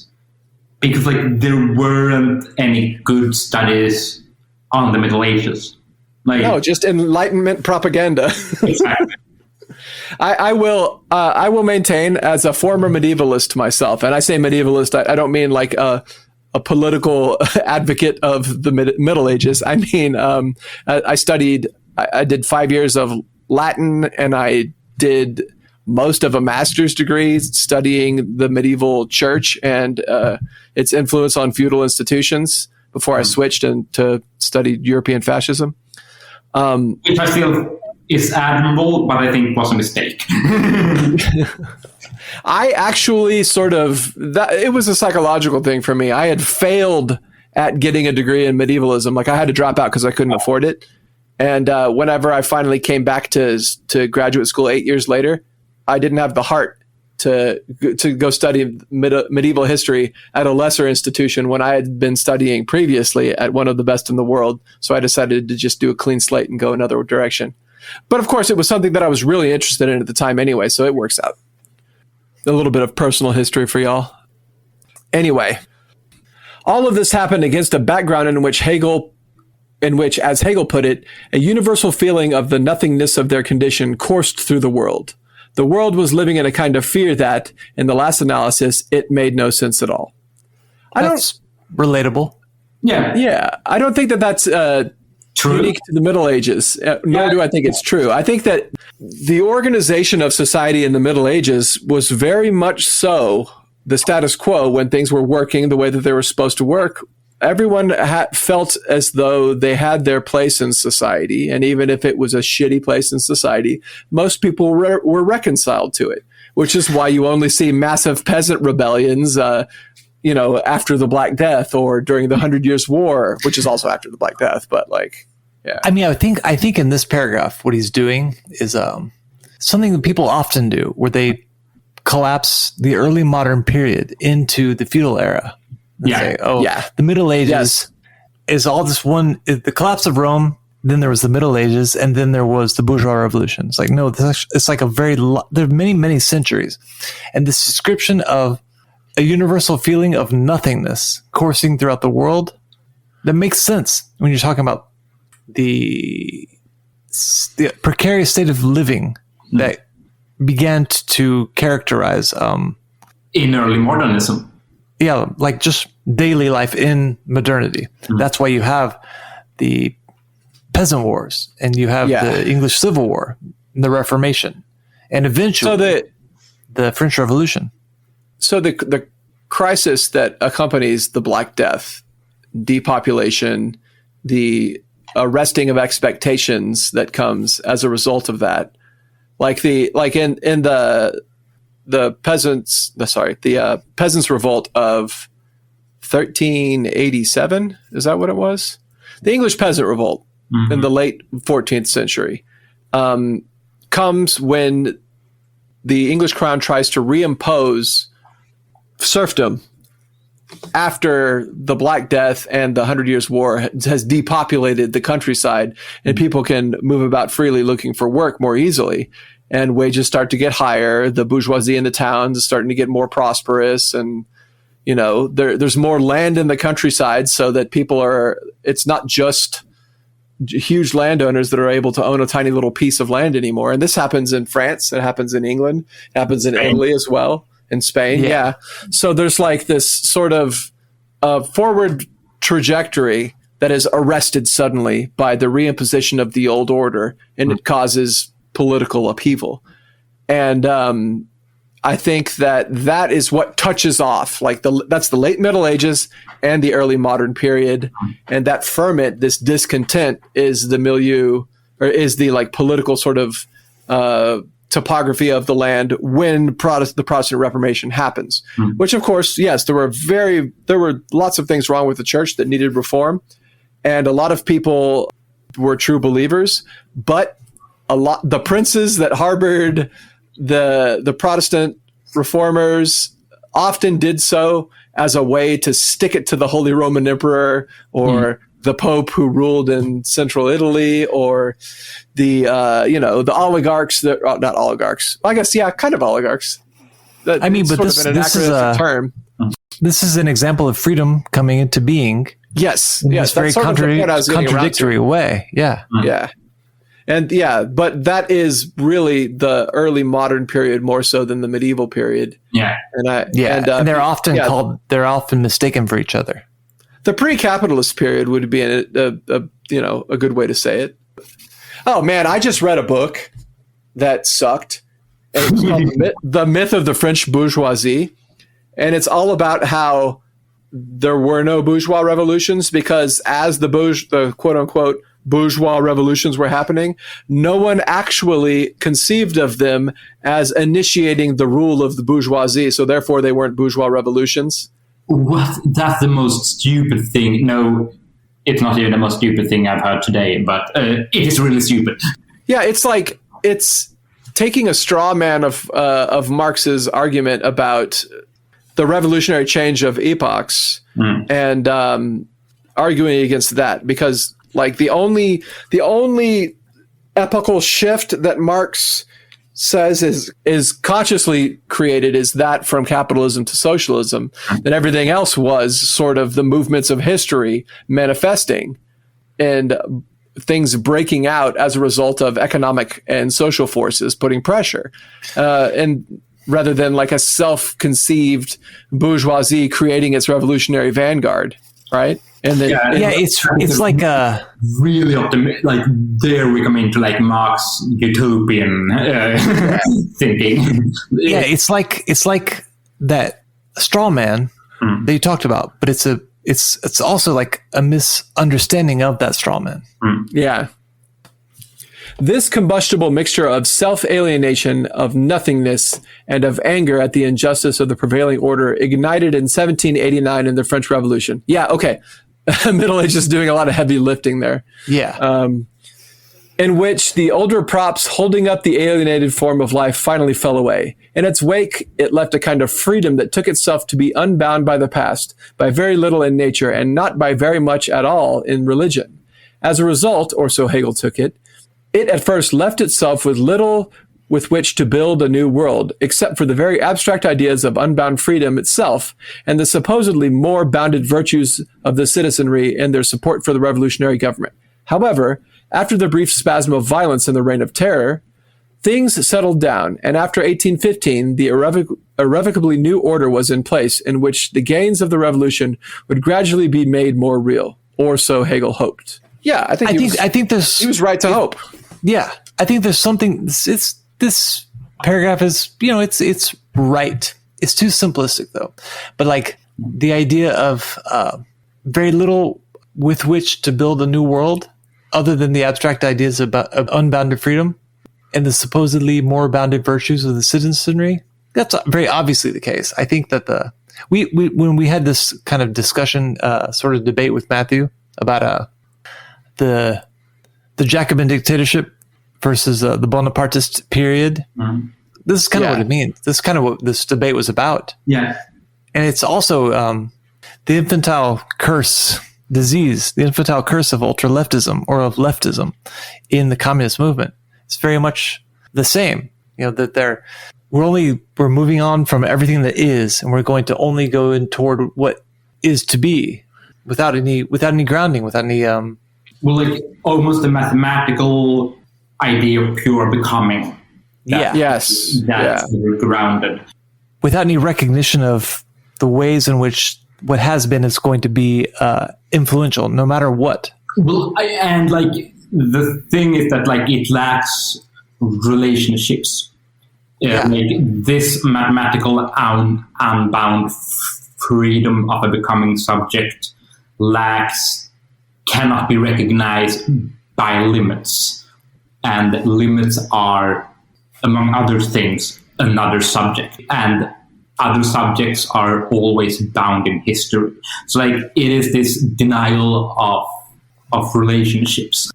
Because there weren't any good studies on the Middle Ages. No, just Enlightenment propaganda. Exactly. I will maintain, as a former medievalist myself, and I say medievalist, I don't mean like a political advocate of the Middle Ages. I mean, I did 5 years of Latin, and I did most of a master's degree studying the medieval church and its influence on feudal institutions before I switched to study European fascism. Which I feel is admirable, but I think was a mistake. I actually it was a psychological thing for me. I had failed at getting a degree in medievalism. I had to drop out because I couldn't afford it. And whenever I finally came back to graduate school 8 years later, I didn't have the heart to go study medieval history at a lesser institution when I had been studying previously at one of the best in the world. So I decided to just do a clean slate and go another direction. But of course, it was something that I was really interested in at the time anyway, so it works out. A little bit of personal history for y'all. Anyway, all of this happened against a background in which, as Hegel put it, a universal feeling of the nothingness of their condition coursed through the world. The world was living in a kind of fear that, in the last analysis, it made no sense at all. That's relatable. Yeah. Yeah. I don't think that's unique to the Middle Ages, nor do I think it's true. I think that the organization of society in the Middle Ages was very much so the status quo when things were working the way that they were supposed to work. Everyone felt as though they had their place in society, and even if it was a shitty place in society, most people were reconciled to it, which is why you only see massive peasant rebellions after the Black Death or during the 100 Years' War, which is also after the Black Death. But yeah. I mean, I think in this paragraph, what he's doing is something that people often do, where they collapse the early modern period into the feudal era. Say, the Middle Ages is all this one. The collapse of Rome. Then there was the Middle Ages, and then there was the bourgeois revolution. It's no, it's like there are many, many centuries, and this description of a universal feeling of nothingness coursing throughout the world, that makes sense when you're talking about the precarious state of living that began to characterize, in early modernism. yeah, like just daily life in modernity. That's why you have the peasant wars, and you have the English Civil War, and the Reformation, and eventually the French Revolution. So the crisis that accompanies the Black Death, depopulation, the arresting of expectations that comes as a result of that, in the peasants revolt of 1387, is that what it was? The English peasant revolt in the late 14th century comes when the English crown tries to reimpose serfdom after the Black Death and the 100 Years' War has depopulated the countryside, and people can move about freely looking for work more easily, and wages start to get higher. The bourgeoisie in the towns is starting to get more prosperous, and there's more land in the countryside, so that it's not just huge landowners that are able to own a tiny little piece of land anymore. And this happens in France, it happens in England, it happens in Italy as well. In Spain, yeah. So there's like this sort of forward trajectory that is arrested suddenly by the reimposition of the old order, and it causes political upheaval. And I think that is what touches off. That's the late Middle Ages and the early modern period, and that ferment, this discontent, is the milieu, or is the political sort of topography of the land when the Protestant Reformation happens. Which, of course, yes, there were lots of things wrong with the church that needed reform, and a lot of people were true believers, but the princes that harbored the Protestant reformers often did so as a way to stick it to the Holy Roman Emperor, or the Pope who ruled in central Italy, or the oligarchs not oligarchs. Well, I guess, kind of oligarchs. But this is a term. This is an example of freedom coming into being. Yes, in this very contradictory way. Yeah, yeah, and but that is really the early modern period more so than the medieval period. Yeah, and they're often mistaken for each other. The pre-capitalist period would be a good way to say it. Oh man, I just read a book that sucked. And it's called The Myth of the French Bourgeoisie, and it's all about how there were no bourgeois revolutions, because as the quote unquote bourgeois revolutions were happening, no one actually conceived of them as initiating the rule of the bourgeoisie. So therefore, they weren't bourgeois revolutions. What? That's the most stupid thing. No, it's not even the most stupid thing I've heard today, but it is really stupid. Yeah, it's taking a straw man of Marx's argument about the revolutionary change of epochs and arguing against that, because the only epochal shift that Marx says is consciously created is that from capitalism to socialism, and everything else was sort of the movements of history manifesting and things breaking out as a result of economic and social forces putting pressure, and rather than a self-conceived bourgeoisie creating its revolutionary vanguard, right? And then, it's like a really optimistic. There we come into Marx utopian thinking. Yeah, it's like that straw man that you talked about, but it's also like a misunderstanding of that straw man. Yeah. This combustible mixture of self-alienation, of nothingness, and of anger at the injustice of the prevailing order ignited in 1789 in the French Revolution. Yeah, okay. Middle Age is doing a lot of heavy lifting there. Yeah. In which the older props holding up the alienated form of life finally fell away. In its wake, it left a kind of freedom that took itself to be unbound by the past, by very little in nature, and not by very much at all in religion. As a result, or so Hegel took it, it at first left itself with little with which to build a new world, except for the very abstract ideas of unbound freedom itself and the supposedly more bounded virtues of the citizenry and their support for the revolutionary government. However, after the brief spasm of violence in the Reign of Terror, Things settled down, and after 1815, the irrevocably new order was in place in which the gains of the revolution would gradually be made more real, or so Hegel hoped. Yeah, I think he was right to hope. Yeah, I think there's something. This paragraph is, it's right. It's too simplistic though, but like the idea of very little with which to build a new world, other than the abstract ideas of unbounded freedom and the supposedly more bounded virtues of the citizenry. That's very obviously the case. I think that when we had this kind of discussion, sort of debate with Matthew about the Jacobin dictatorship versus the Bonapartist period. Mm-hmm. This is kind of what it means. This is kind of what this debate was about. Yeah. And it's also the infantile curse disease, the infantile curse of ultra-leftism or of leftism in the communist movement. It's very much the same. That we're moving on from everything that is, and we're going to only go in toward what is to be without any grounding, without any like almost a mathematical idea of pure becoming. That's grounded. Without any recognition of the ways in which what has been is going to be influential, no matter what. Well, and the thing is that it lacks relationships. Like this mathematical unbound freedom of a becoming subject cannot be recognized by limits. And limits are, among other things, another subject. And other subjects are always bound in history. So it is this denial of relationships.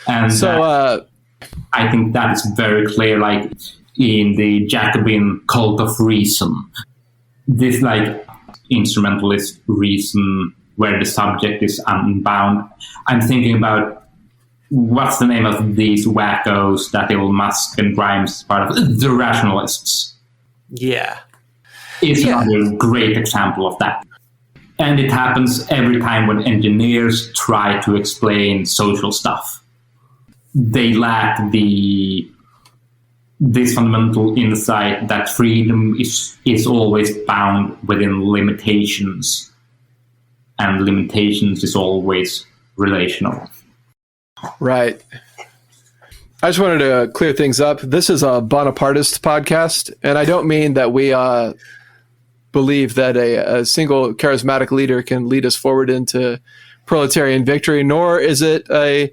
And so I think that is very clear, in the Jacobin cult of reason. This instrumentalist reason where the subject is unbound. I'm thinking about what's the name of these wackos that Elon Musk and Grimes part of? The rationalists. Yeah. Is another great example of that. And it happens every time when engineers try to explain social stuff. They lack this fundamental insight that freedom is always bound within limitations, and limitations is always relational. Right. I just wanted to clear things up. This is a Bonapartist podcast, and I don't mean that we believe that a single charismatic leader can lead us forward into proletarian victory, nor is it a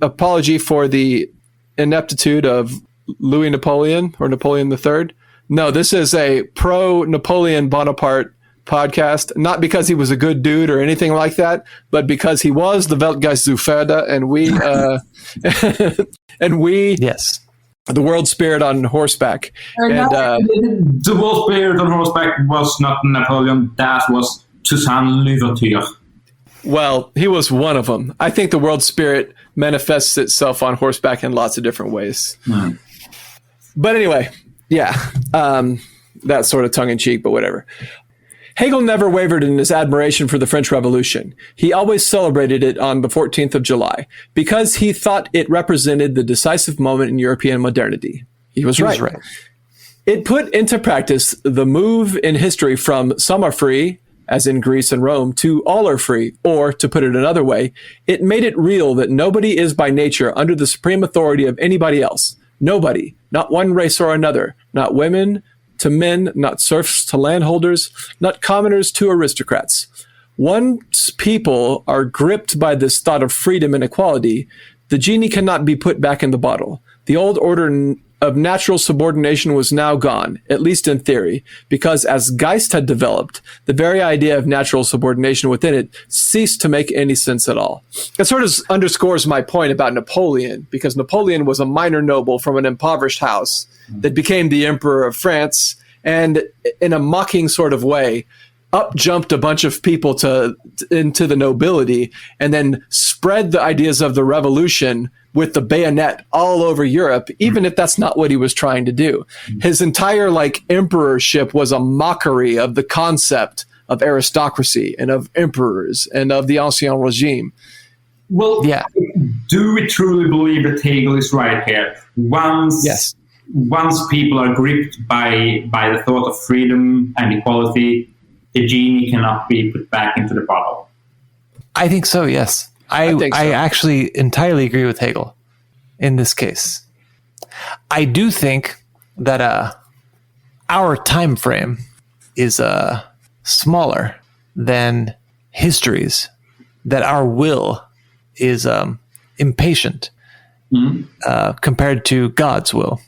apology for the ineptitude of Louis Napoleon or Napoleon III. No, this is a pro-Napoleon Bonaparte podcast, not because he was a good dude or anything like that, but because he was the Weltgeist zu Pferde, and we yes, the world spirit on horseback. The world spirit on horseback was not Napoleon, that was Toussaint Louverture. Well, he was one of them. I think the world spirit manifests itself on horseback in lots of different ways. Mm. But anyway, that's sort of tongue-in-cheek, but whatever. Hegel never wavered in his admiration for the French Revolution. He always celebrated it on the 14th of July because he thought it represented the decisive moment in European modernity. He was right. It put into practice the move in history from some are free, as in Greece and Rome, to all are free, or, to put it another way, it made it real that nobody is by nature under the supreme authority of anybody else. Nobody, not one race or another, not women to men, not serfs to landholders, not commoners to aristocrats. Once people are gripped by this thought of freedom and equality, the genie cannot be put back in the bottle. The old order of natural subordination was now gone, at least in theory, because as Geist had developed, the very idea of natural subordination within it ceased to make any sense at all. It sort of underscores my point about Napoleon, because Napoleon was a minor noble from an impoverished house that became the emperor of France, and in a mocking sort of way, up jumped a bunch of people into the nobility and then spread the ideas of the revolution with the bayonet all over Europe, even if that's not what he was trying to do. His entire emperorship was a mockery of the concept of aristocracy and of emperors and of the ancien regime. Well, Yeah. do we truly believe that Hegel is right here? Yes. Once people are gripped by the thought of freedom and equality, the genie cannot be put back into the bottle. I think so, yes. I think so. actually entirely agree with Hegel in this case. I do think that our time frame is smaller than history's, that our will is impatient compared to God's will.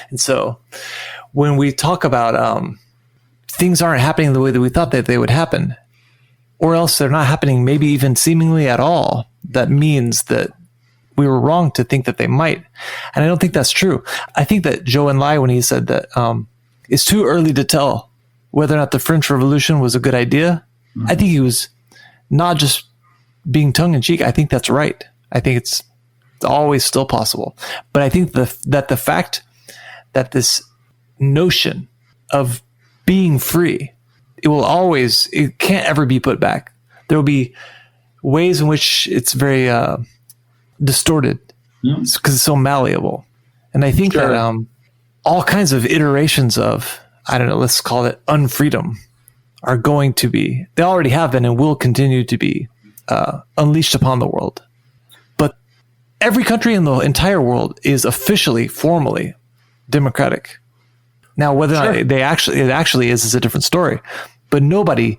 And so when we talk about things aren't happening the way that we thought that they would happen, or else they're not happening maybe even seemingly at all, that means that we were wrong to think that they might. And I don't think that's true. I think that Zhou Enlai, when he said that it's too early to tell whether or not the French Revolution was a good idea, I think he was not just being tongue-in-cheek. I think that's right. I think it's always still possible. But I think that the fact that this notion of being free, it can't ever be put back. There will be ways in which it's very distorted because it's so malleable. And I think that all kinds of iterations of, I don't know, let's call it unfreedom, are going to be, they already have been and will continue to be unleashed upon the world. But every country in the entire world is officially, formally democratic. Now, whether or not it actually is a different story. But nobody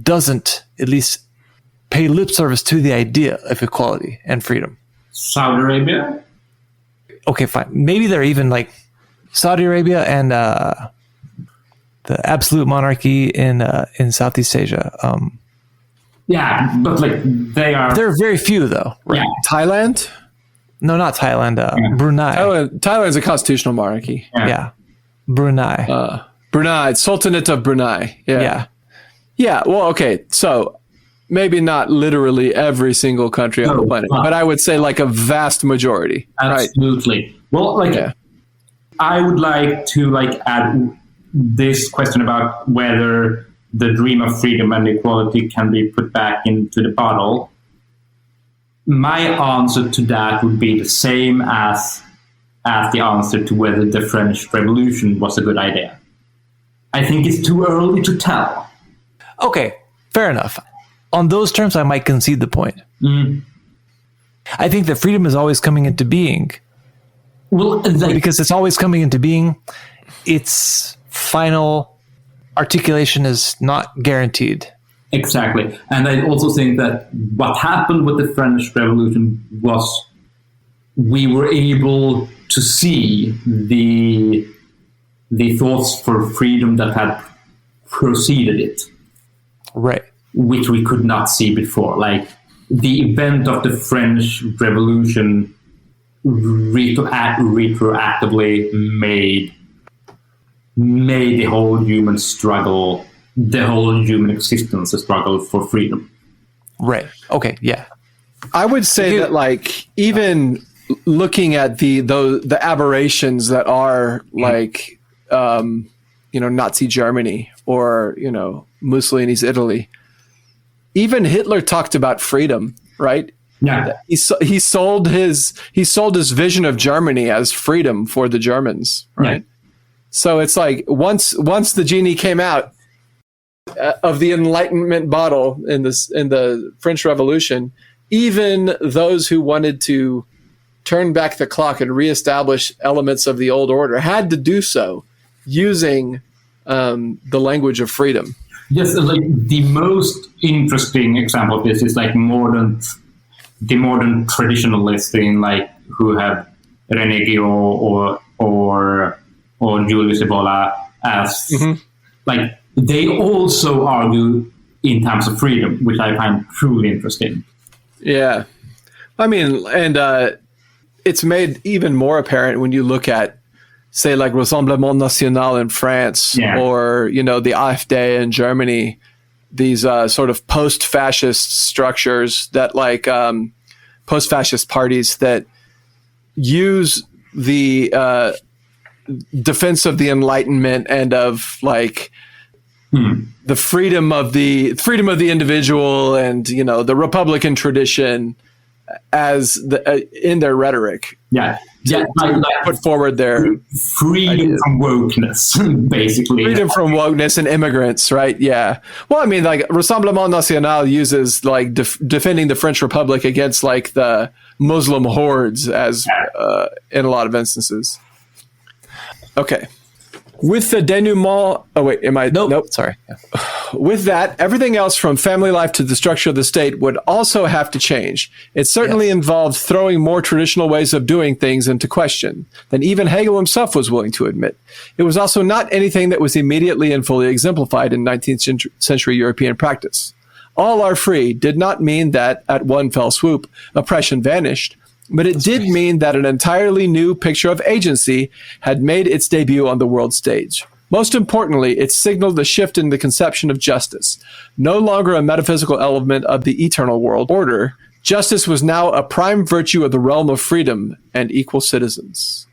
doesn't at least pay lip service to the idea of equality and freedom. Saudi Arabia? Okay, fine. Maybe they're even like Saudi Arabia and the absolute monarchy in Southeast Asia. Yeah, but like there are very few though. Right? Yeah. Thailand? No, not Thailand. Brunei. Thailand's a constitutional monarchy. Yeah. Brunei. Brunei, Sultanate of Brunei. Yeah. Yeah. Well, okay. So maybe not literally every single country on the planet, but I would say like a vast majority. Absolutely. Right? Well, I would like to add this question about whether the dream of freedom and equality can be put back into the bottle. My answer to that would be the same as the answer to whether the French Revolution was a good idea. I think it's too early to tell. Okay, fair enough. On those terms, I might concede the point. I think that freedom is always coming into being. Well, because it's always coming into being, its final articulation is not guaranteed. Exactly. And I also think that what happened with the French Revolution was we were able to see the thoughts for freedom that had preceded it. Right. Which we could not see before. Like the event of the French Revolution retroactively made the whole human struggle, the whole human existence a struggle for freedom. Right. Okay. Yeah. I would say that like even looking at the aberrations that are like Nazi Germany or Mussolini's Italy. Even Hitler talked about freedom, right? Yeah. He sold his vision of Germany as freedom for the Germans, right? Yeah. So it's like once the genie came out of the Enlightenment bottle in the French Revolution, even those who wanted to turn back the clock and reestablish elements of the old order had to do so using the language of freedom. Yes, like the most interesting example of this is like the modern traditionalists in like who have René Guillot or Julius Evola as like they also argue in terms of freedom, which I find truly interesting. Yeah, I mean, and it's made even more apparent when you look at, say, like Rassemblement National in France, or the AfD in Germany, these sort of post-fascist structures that like post-fascist parties that use the defense of the Enlightenment and of like the freedom of the individual and the Republican tradition as in their rhetoric. Yeah. Put forward their freedom from wokeness, basically. Freedom from wokeness and immigrants, right? Yeah. Well, I mean, like Rassemblement National uses like defending the French Republic against like the Muslim hordes as in a lot of instances. Okay. With the denouement, Nope. Sorry. Yeah. With that, everything else from family life to the structure of the state would also have to change. It certainly involved throwing more traditional ways of doing things into question than even Hegel himself was willing to admit. It was also not anything that was immediately and fully exemplified in 19th century European practice. All are free did not mean that, at one fell swoop, oppression vanished. But it did mean that an entirely new picture of agency had made its debut on the world stage. Most importantly, it signaled a shift in the conception of justice. No longer a metaphysical element of the eternal world order, justice was now a prime virtue of the realm of freedom and equal citizens.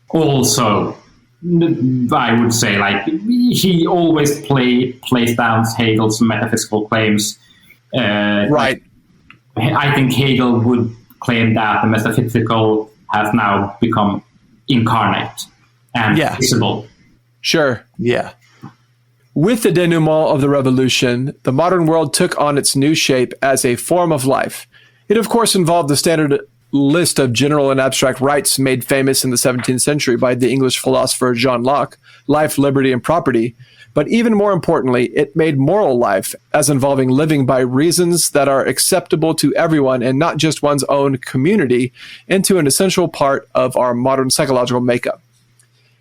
Also, I would say, like, he always plays down Hegel's metaphysical claims. Right. I think Hegel would claim that the metaphysical has now become incarnate and visible. Sure. Yeah. With the denouement of the revolution, the modern world took on its new shape as a form of life. It, of course, involved the standard list of general and abstract rights made famous in the 17th century by the English philosopher John Locke, life, liberty, and property. But even more importantly, it made moral life as involving living by reasons that are acceptable to everyone and not just one's own community into an essential part of our modern psychological makeup.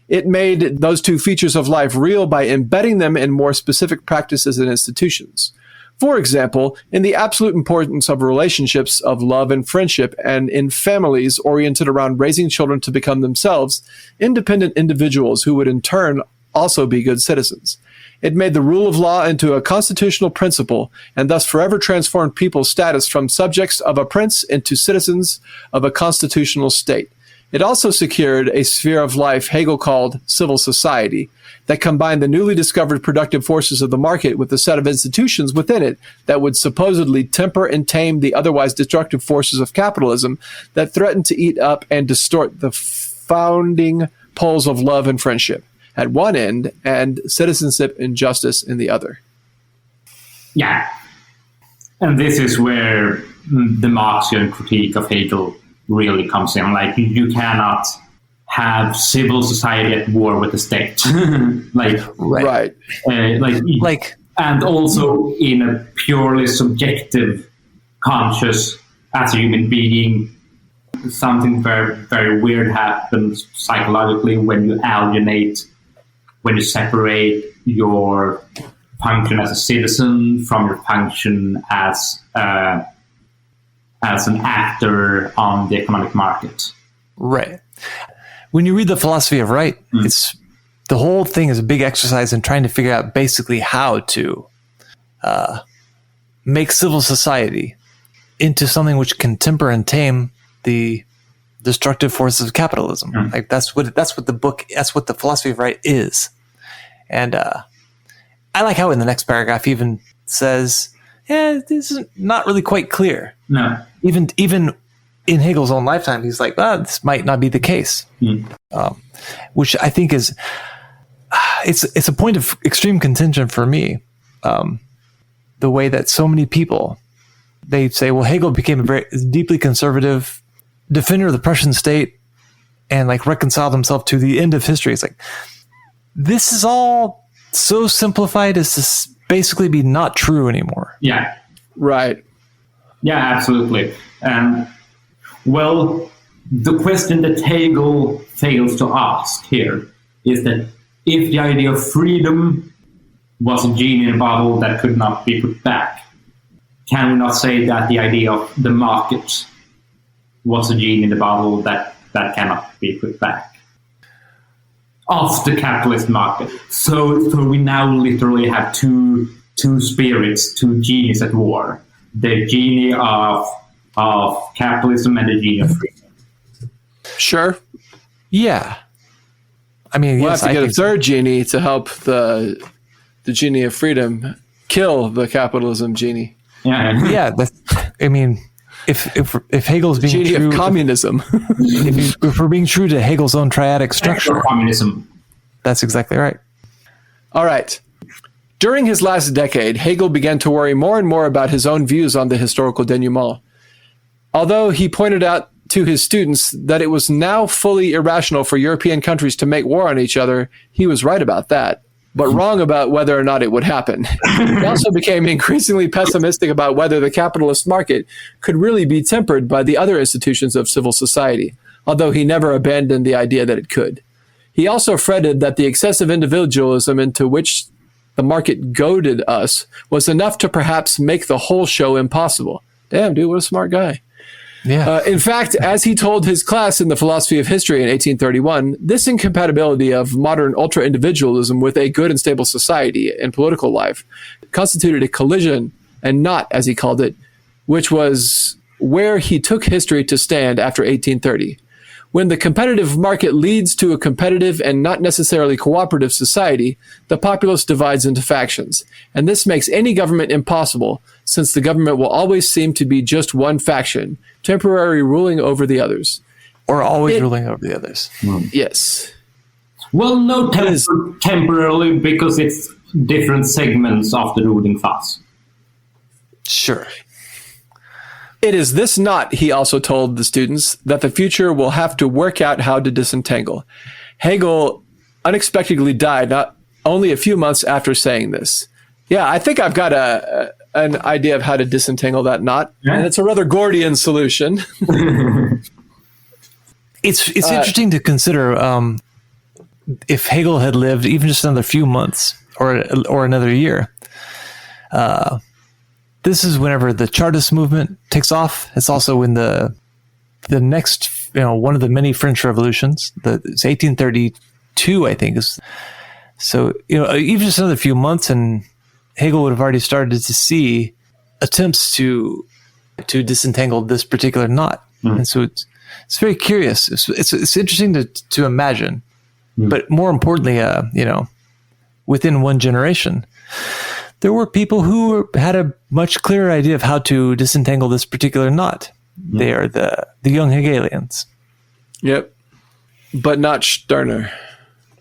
It made those two features of life real by embedding them in more specific practices and institutions. For example, in the absolute importance of relationships of love and friendship, and in families oriented around raising children to become themselves independent individuals who would in turn also be good citizens. It made the rule of law into a constitutional principle and thus forever transformed people's status from subjects of a prince into citizens of a constitutional state. It also secured a sphere of life Hegel called civil society that combined the newly discovered productive forces of the market with a set of institutions within it that would supposedly temper and tame the otherwise destructive forces of capitalism that threatened to eat up and distort the founding poles of love and friendship at one end and citizenship and justice in the other. Yeah. And this is where the Marxian critique of Hegel really comes in. Like, you cannot have civil society at war with the state. Right. And also in a purely subjective conscious, as a human being, something very, very weird happens psychologically when you alienate, when you separate your function as a citizen from your function as an actor on the economic market. Right. When you read the philosophy of right, it's the whole thing is a big exercise in trying to figure out basically how to make civil society into something which can temper and tame the destructive forces of capitalism. Like that's what the philosophy of right is. And I like how in the next paragraph he even says, this is not really quite clear. No. Even in Hegel's own lifetime, he's like, this might not be the case. Which I think is it's a point of extreme contention for me. The way that so many people, they say, well, Hegel became a very deeply conservative defender of the Prussian state and like reconciled himself to the end of history. It's like, this is all so simplified as to basically be not true anymore. Yeah. Right. Yeah, absolutely. Well, the question that Hegel fails to ask here is that if the idea of freedom was a genie in a bottle that could not be put back, can we not say that the idea of the market was a genie in the bottle that cannot be put back? Of the capitalist market. So we now literally have two spirits, two genies at war. The genie of capitalism and the genie of freedom. Sure. Yeah. I mean, we'll yes, have to get a third genie to help the genie of freedom kill the capitalism genie. Yeah. Yeah. I mean, if Hegel's being Genie true, of communism. if we're being true to Hegel's own triadic structure, communism. that's exactly right. All right. During his last decade, Hegel began to worry more and more about his own views on the historical denouement. Although he pointed out to his students that it was now fully irrational for European countries to make war on each other, he was right about that, but wrong about whether or not it would happen. He also became increasingly pessimistic about whether the capitalist market could really be tempered by the other institutions of civil society, although he never abandoned the idea that it could. He also fretted that the excessive individualism into which the market goaded us was enough to perhaps make the whole show impossible. Damn, dude, what a smart guy. Yeah. In fact, as he told his class in the philosophy of history in 1831, this incompatibility of modern ultra-individualism with a good and stable society and political life constituted a collision and not, as he called it, which was where he took history to stand after 1830. When the competitive market leads to a competitive and not necessarily cooperative society, the populace divides into factions. And this makes any government impossible, since the government will always seem to be just one faction, temporarily ruling over the others. Or always ruling over the others. Yes. Well, no, temporarily, because it's different segments of the ruling class. Sure. It is this knot, he also told the students, that the future will have to work out how to disentangle. Hegel unexpectedly died not only a few months after saying this. Yeah, I think I've got an idea of how to disentangle that knot, and it's a rather Gordian solution. It's interesting to consider if Hegel had lived even just another few months or another year. This is whenever the Chartist movement takes off. It's also when the next, one of the many French revolutions. It's 1832, I think. So, even just another few months, and Hegel would have already started to see attempts to disentangle this particular knot. And so it's very curious. It's interesting to imagine, but more importantly, within one generation, there were people who had a much clearer idea of how to disentangle this particular knot. They are the young Hegelians. Yep. But not Stirner.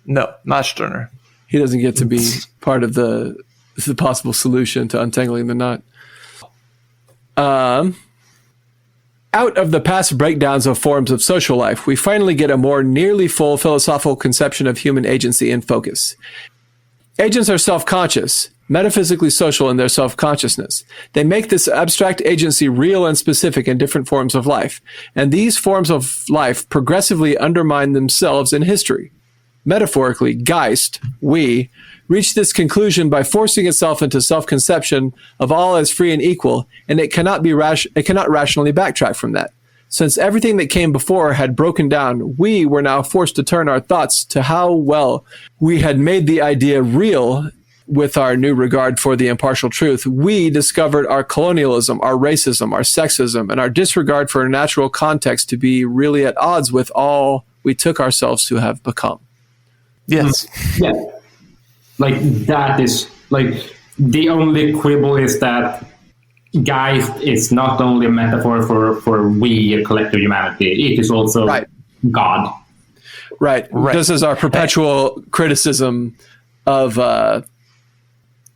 No, not Stirner. He doesn't get to be part of the possible solution to untangling the knot. Out of the past breakdowns of forms of social life, we finally get a more nearly full philosophical conception of human agency in focus. Agents are self-conscious, metaphysically social in their self-consciousness. They make this abstract agency real and specific in different forms of life, and these forms of life progressively undermine themselves in history. Metaphorically, Geist, we, reached this conclusion by forcing itself into self-conception of all as free and equal, and it cannot rationally backtrack from that. Since everything that came before had broken down, we were now forced to turn our thoughts to how well we had made the idea real. With our new regard for the impartial truth, we discovered our colonialism, our racism, our sexism, and our disregard for natural context to be really at odds with all we took ourselves to have become. Yes. Yeah. Like, that is, like, the only quibble is that Geist is not only a metaphor for we, a collective humanity, it is also God. Right. This is our perpetual criticism of...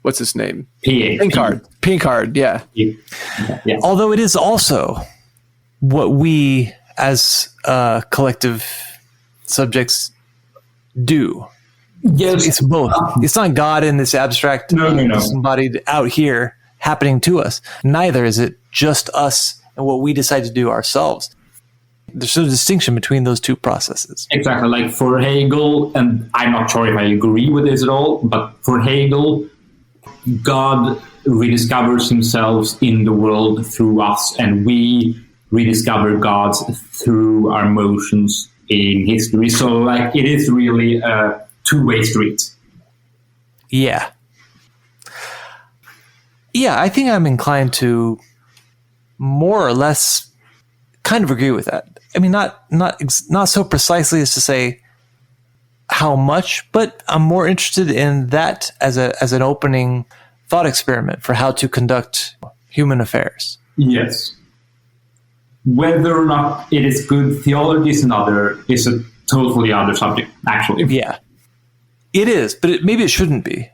what's his name? Pinkard, yeah. Yeah. Although it is also what we as collective subjects do. Yes. It's both. It's not God in this abstract, disembodied out here happening to us. Neither is it just us and what we decide to do ourselves. There's a distinction between those two processes. Exactly. Like for Hegel, and I'm not sure if I agree with this at all, but for Hegel, God rediscovers himself in the world through us, and we rediscover God through our motions in history. So, like, it is really a two-way street. Yeah. Yeah, I think I'm inclined to more or less kind of agree with that. I mean, not so precisely as to say how much, but I'm more interested in that as an opening thought experiment for how to conduct human affairs. Yes. Whether or not it is good theology is a totally other subject, actually. Yeah. It is, but maybe it shouldn't be.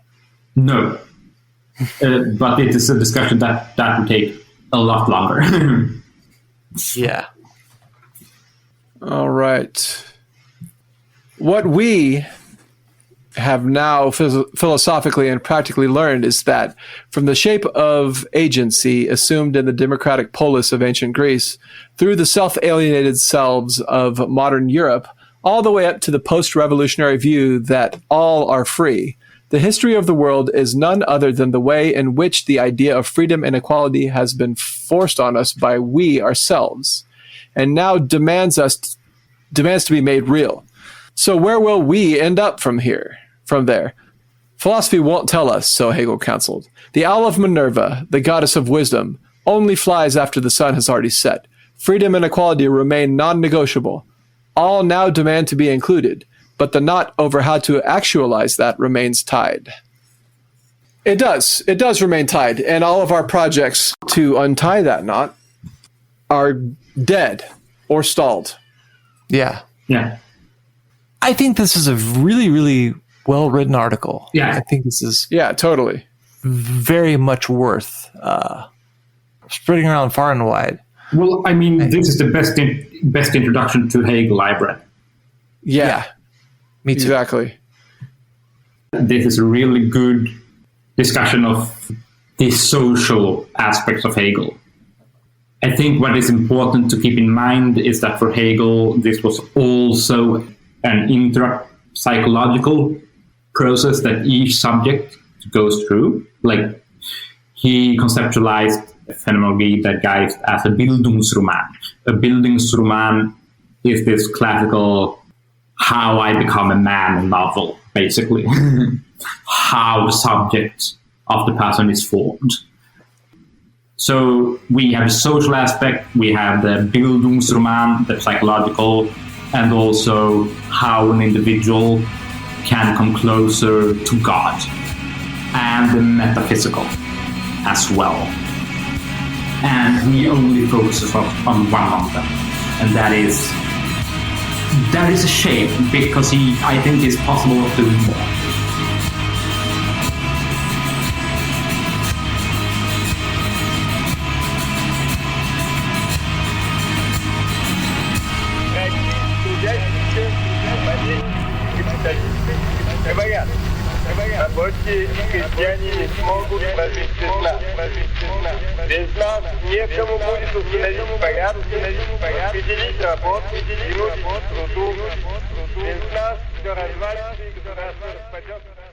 No. But it is a discussion that will take a lot longer. Yeah. All right. What we have now philosophically and practically learned is that from the shape of agency assumed in the democratic polis of ancient Greece, through the self-alienated selves of modern Europe, all the way up to the post-revolutionary view that all are free, the history of the world is none other than the way in which the idea of freedom and equality has been forced on us by we ourselves, and now demands to be made real. So where will we end up from there? Philosophy won't tell us, so Hegel counseled. The owl of Minerva, the goddess of wisdom, only flies after the sun has already set. Freedom and equality remain non-negotiable. All now demand to be included, but the knot over how to actualize that remains tied. It does remain tied, and all of our projects to untie that knot are dead or stalled. Yeah. Yeah. I think this is a really, really well-written article. Yeah. I think this is Totally. very much worth spreading around far and wide. Well, I mean, this is the best introduction to Hegel I've read. Yeah. Me too. Exactly. This is a really good discussion of the social aspects of Hegel. I think what is important to keep in mind is that for Hegel, this was also an intra-psychological process that each subject goes through. Like, he conceptualized a phenomenology that guides as a Bildungsroman. A Bildungsroman is this classical how I become a man novel, basically. How the subject of the person is formed. So we have the social aspect, we have the Bildungsroman, the psychological, and also how an individual can come closer to God, and the metaphysical as well. And he only focuses on one of them, and that is a shame, because I think it's possible of doing more. Рабочие и крестьяне не смогут прожить без нас. Без нас некому будет установить порядок, определить работу, принудить к труду. Без нас все развалится и государство распадется.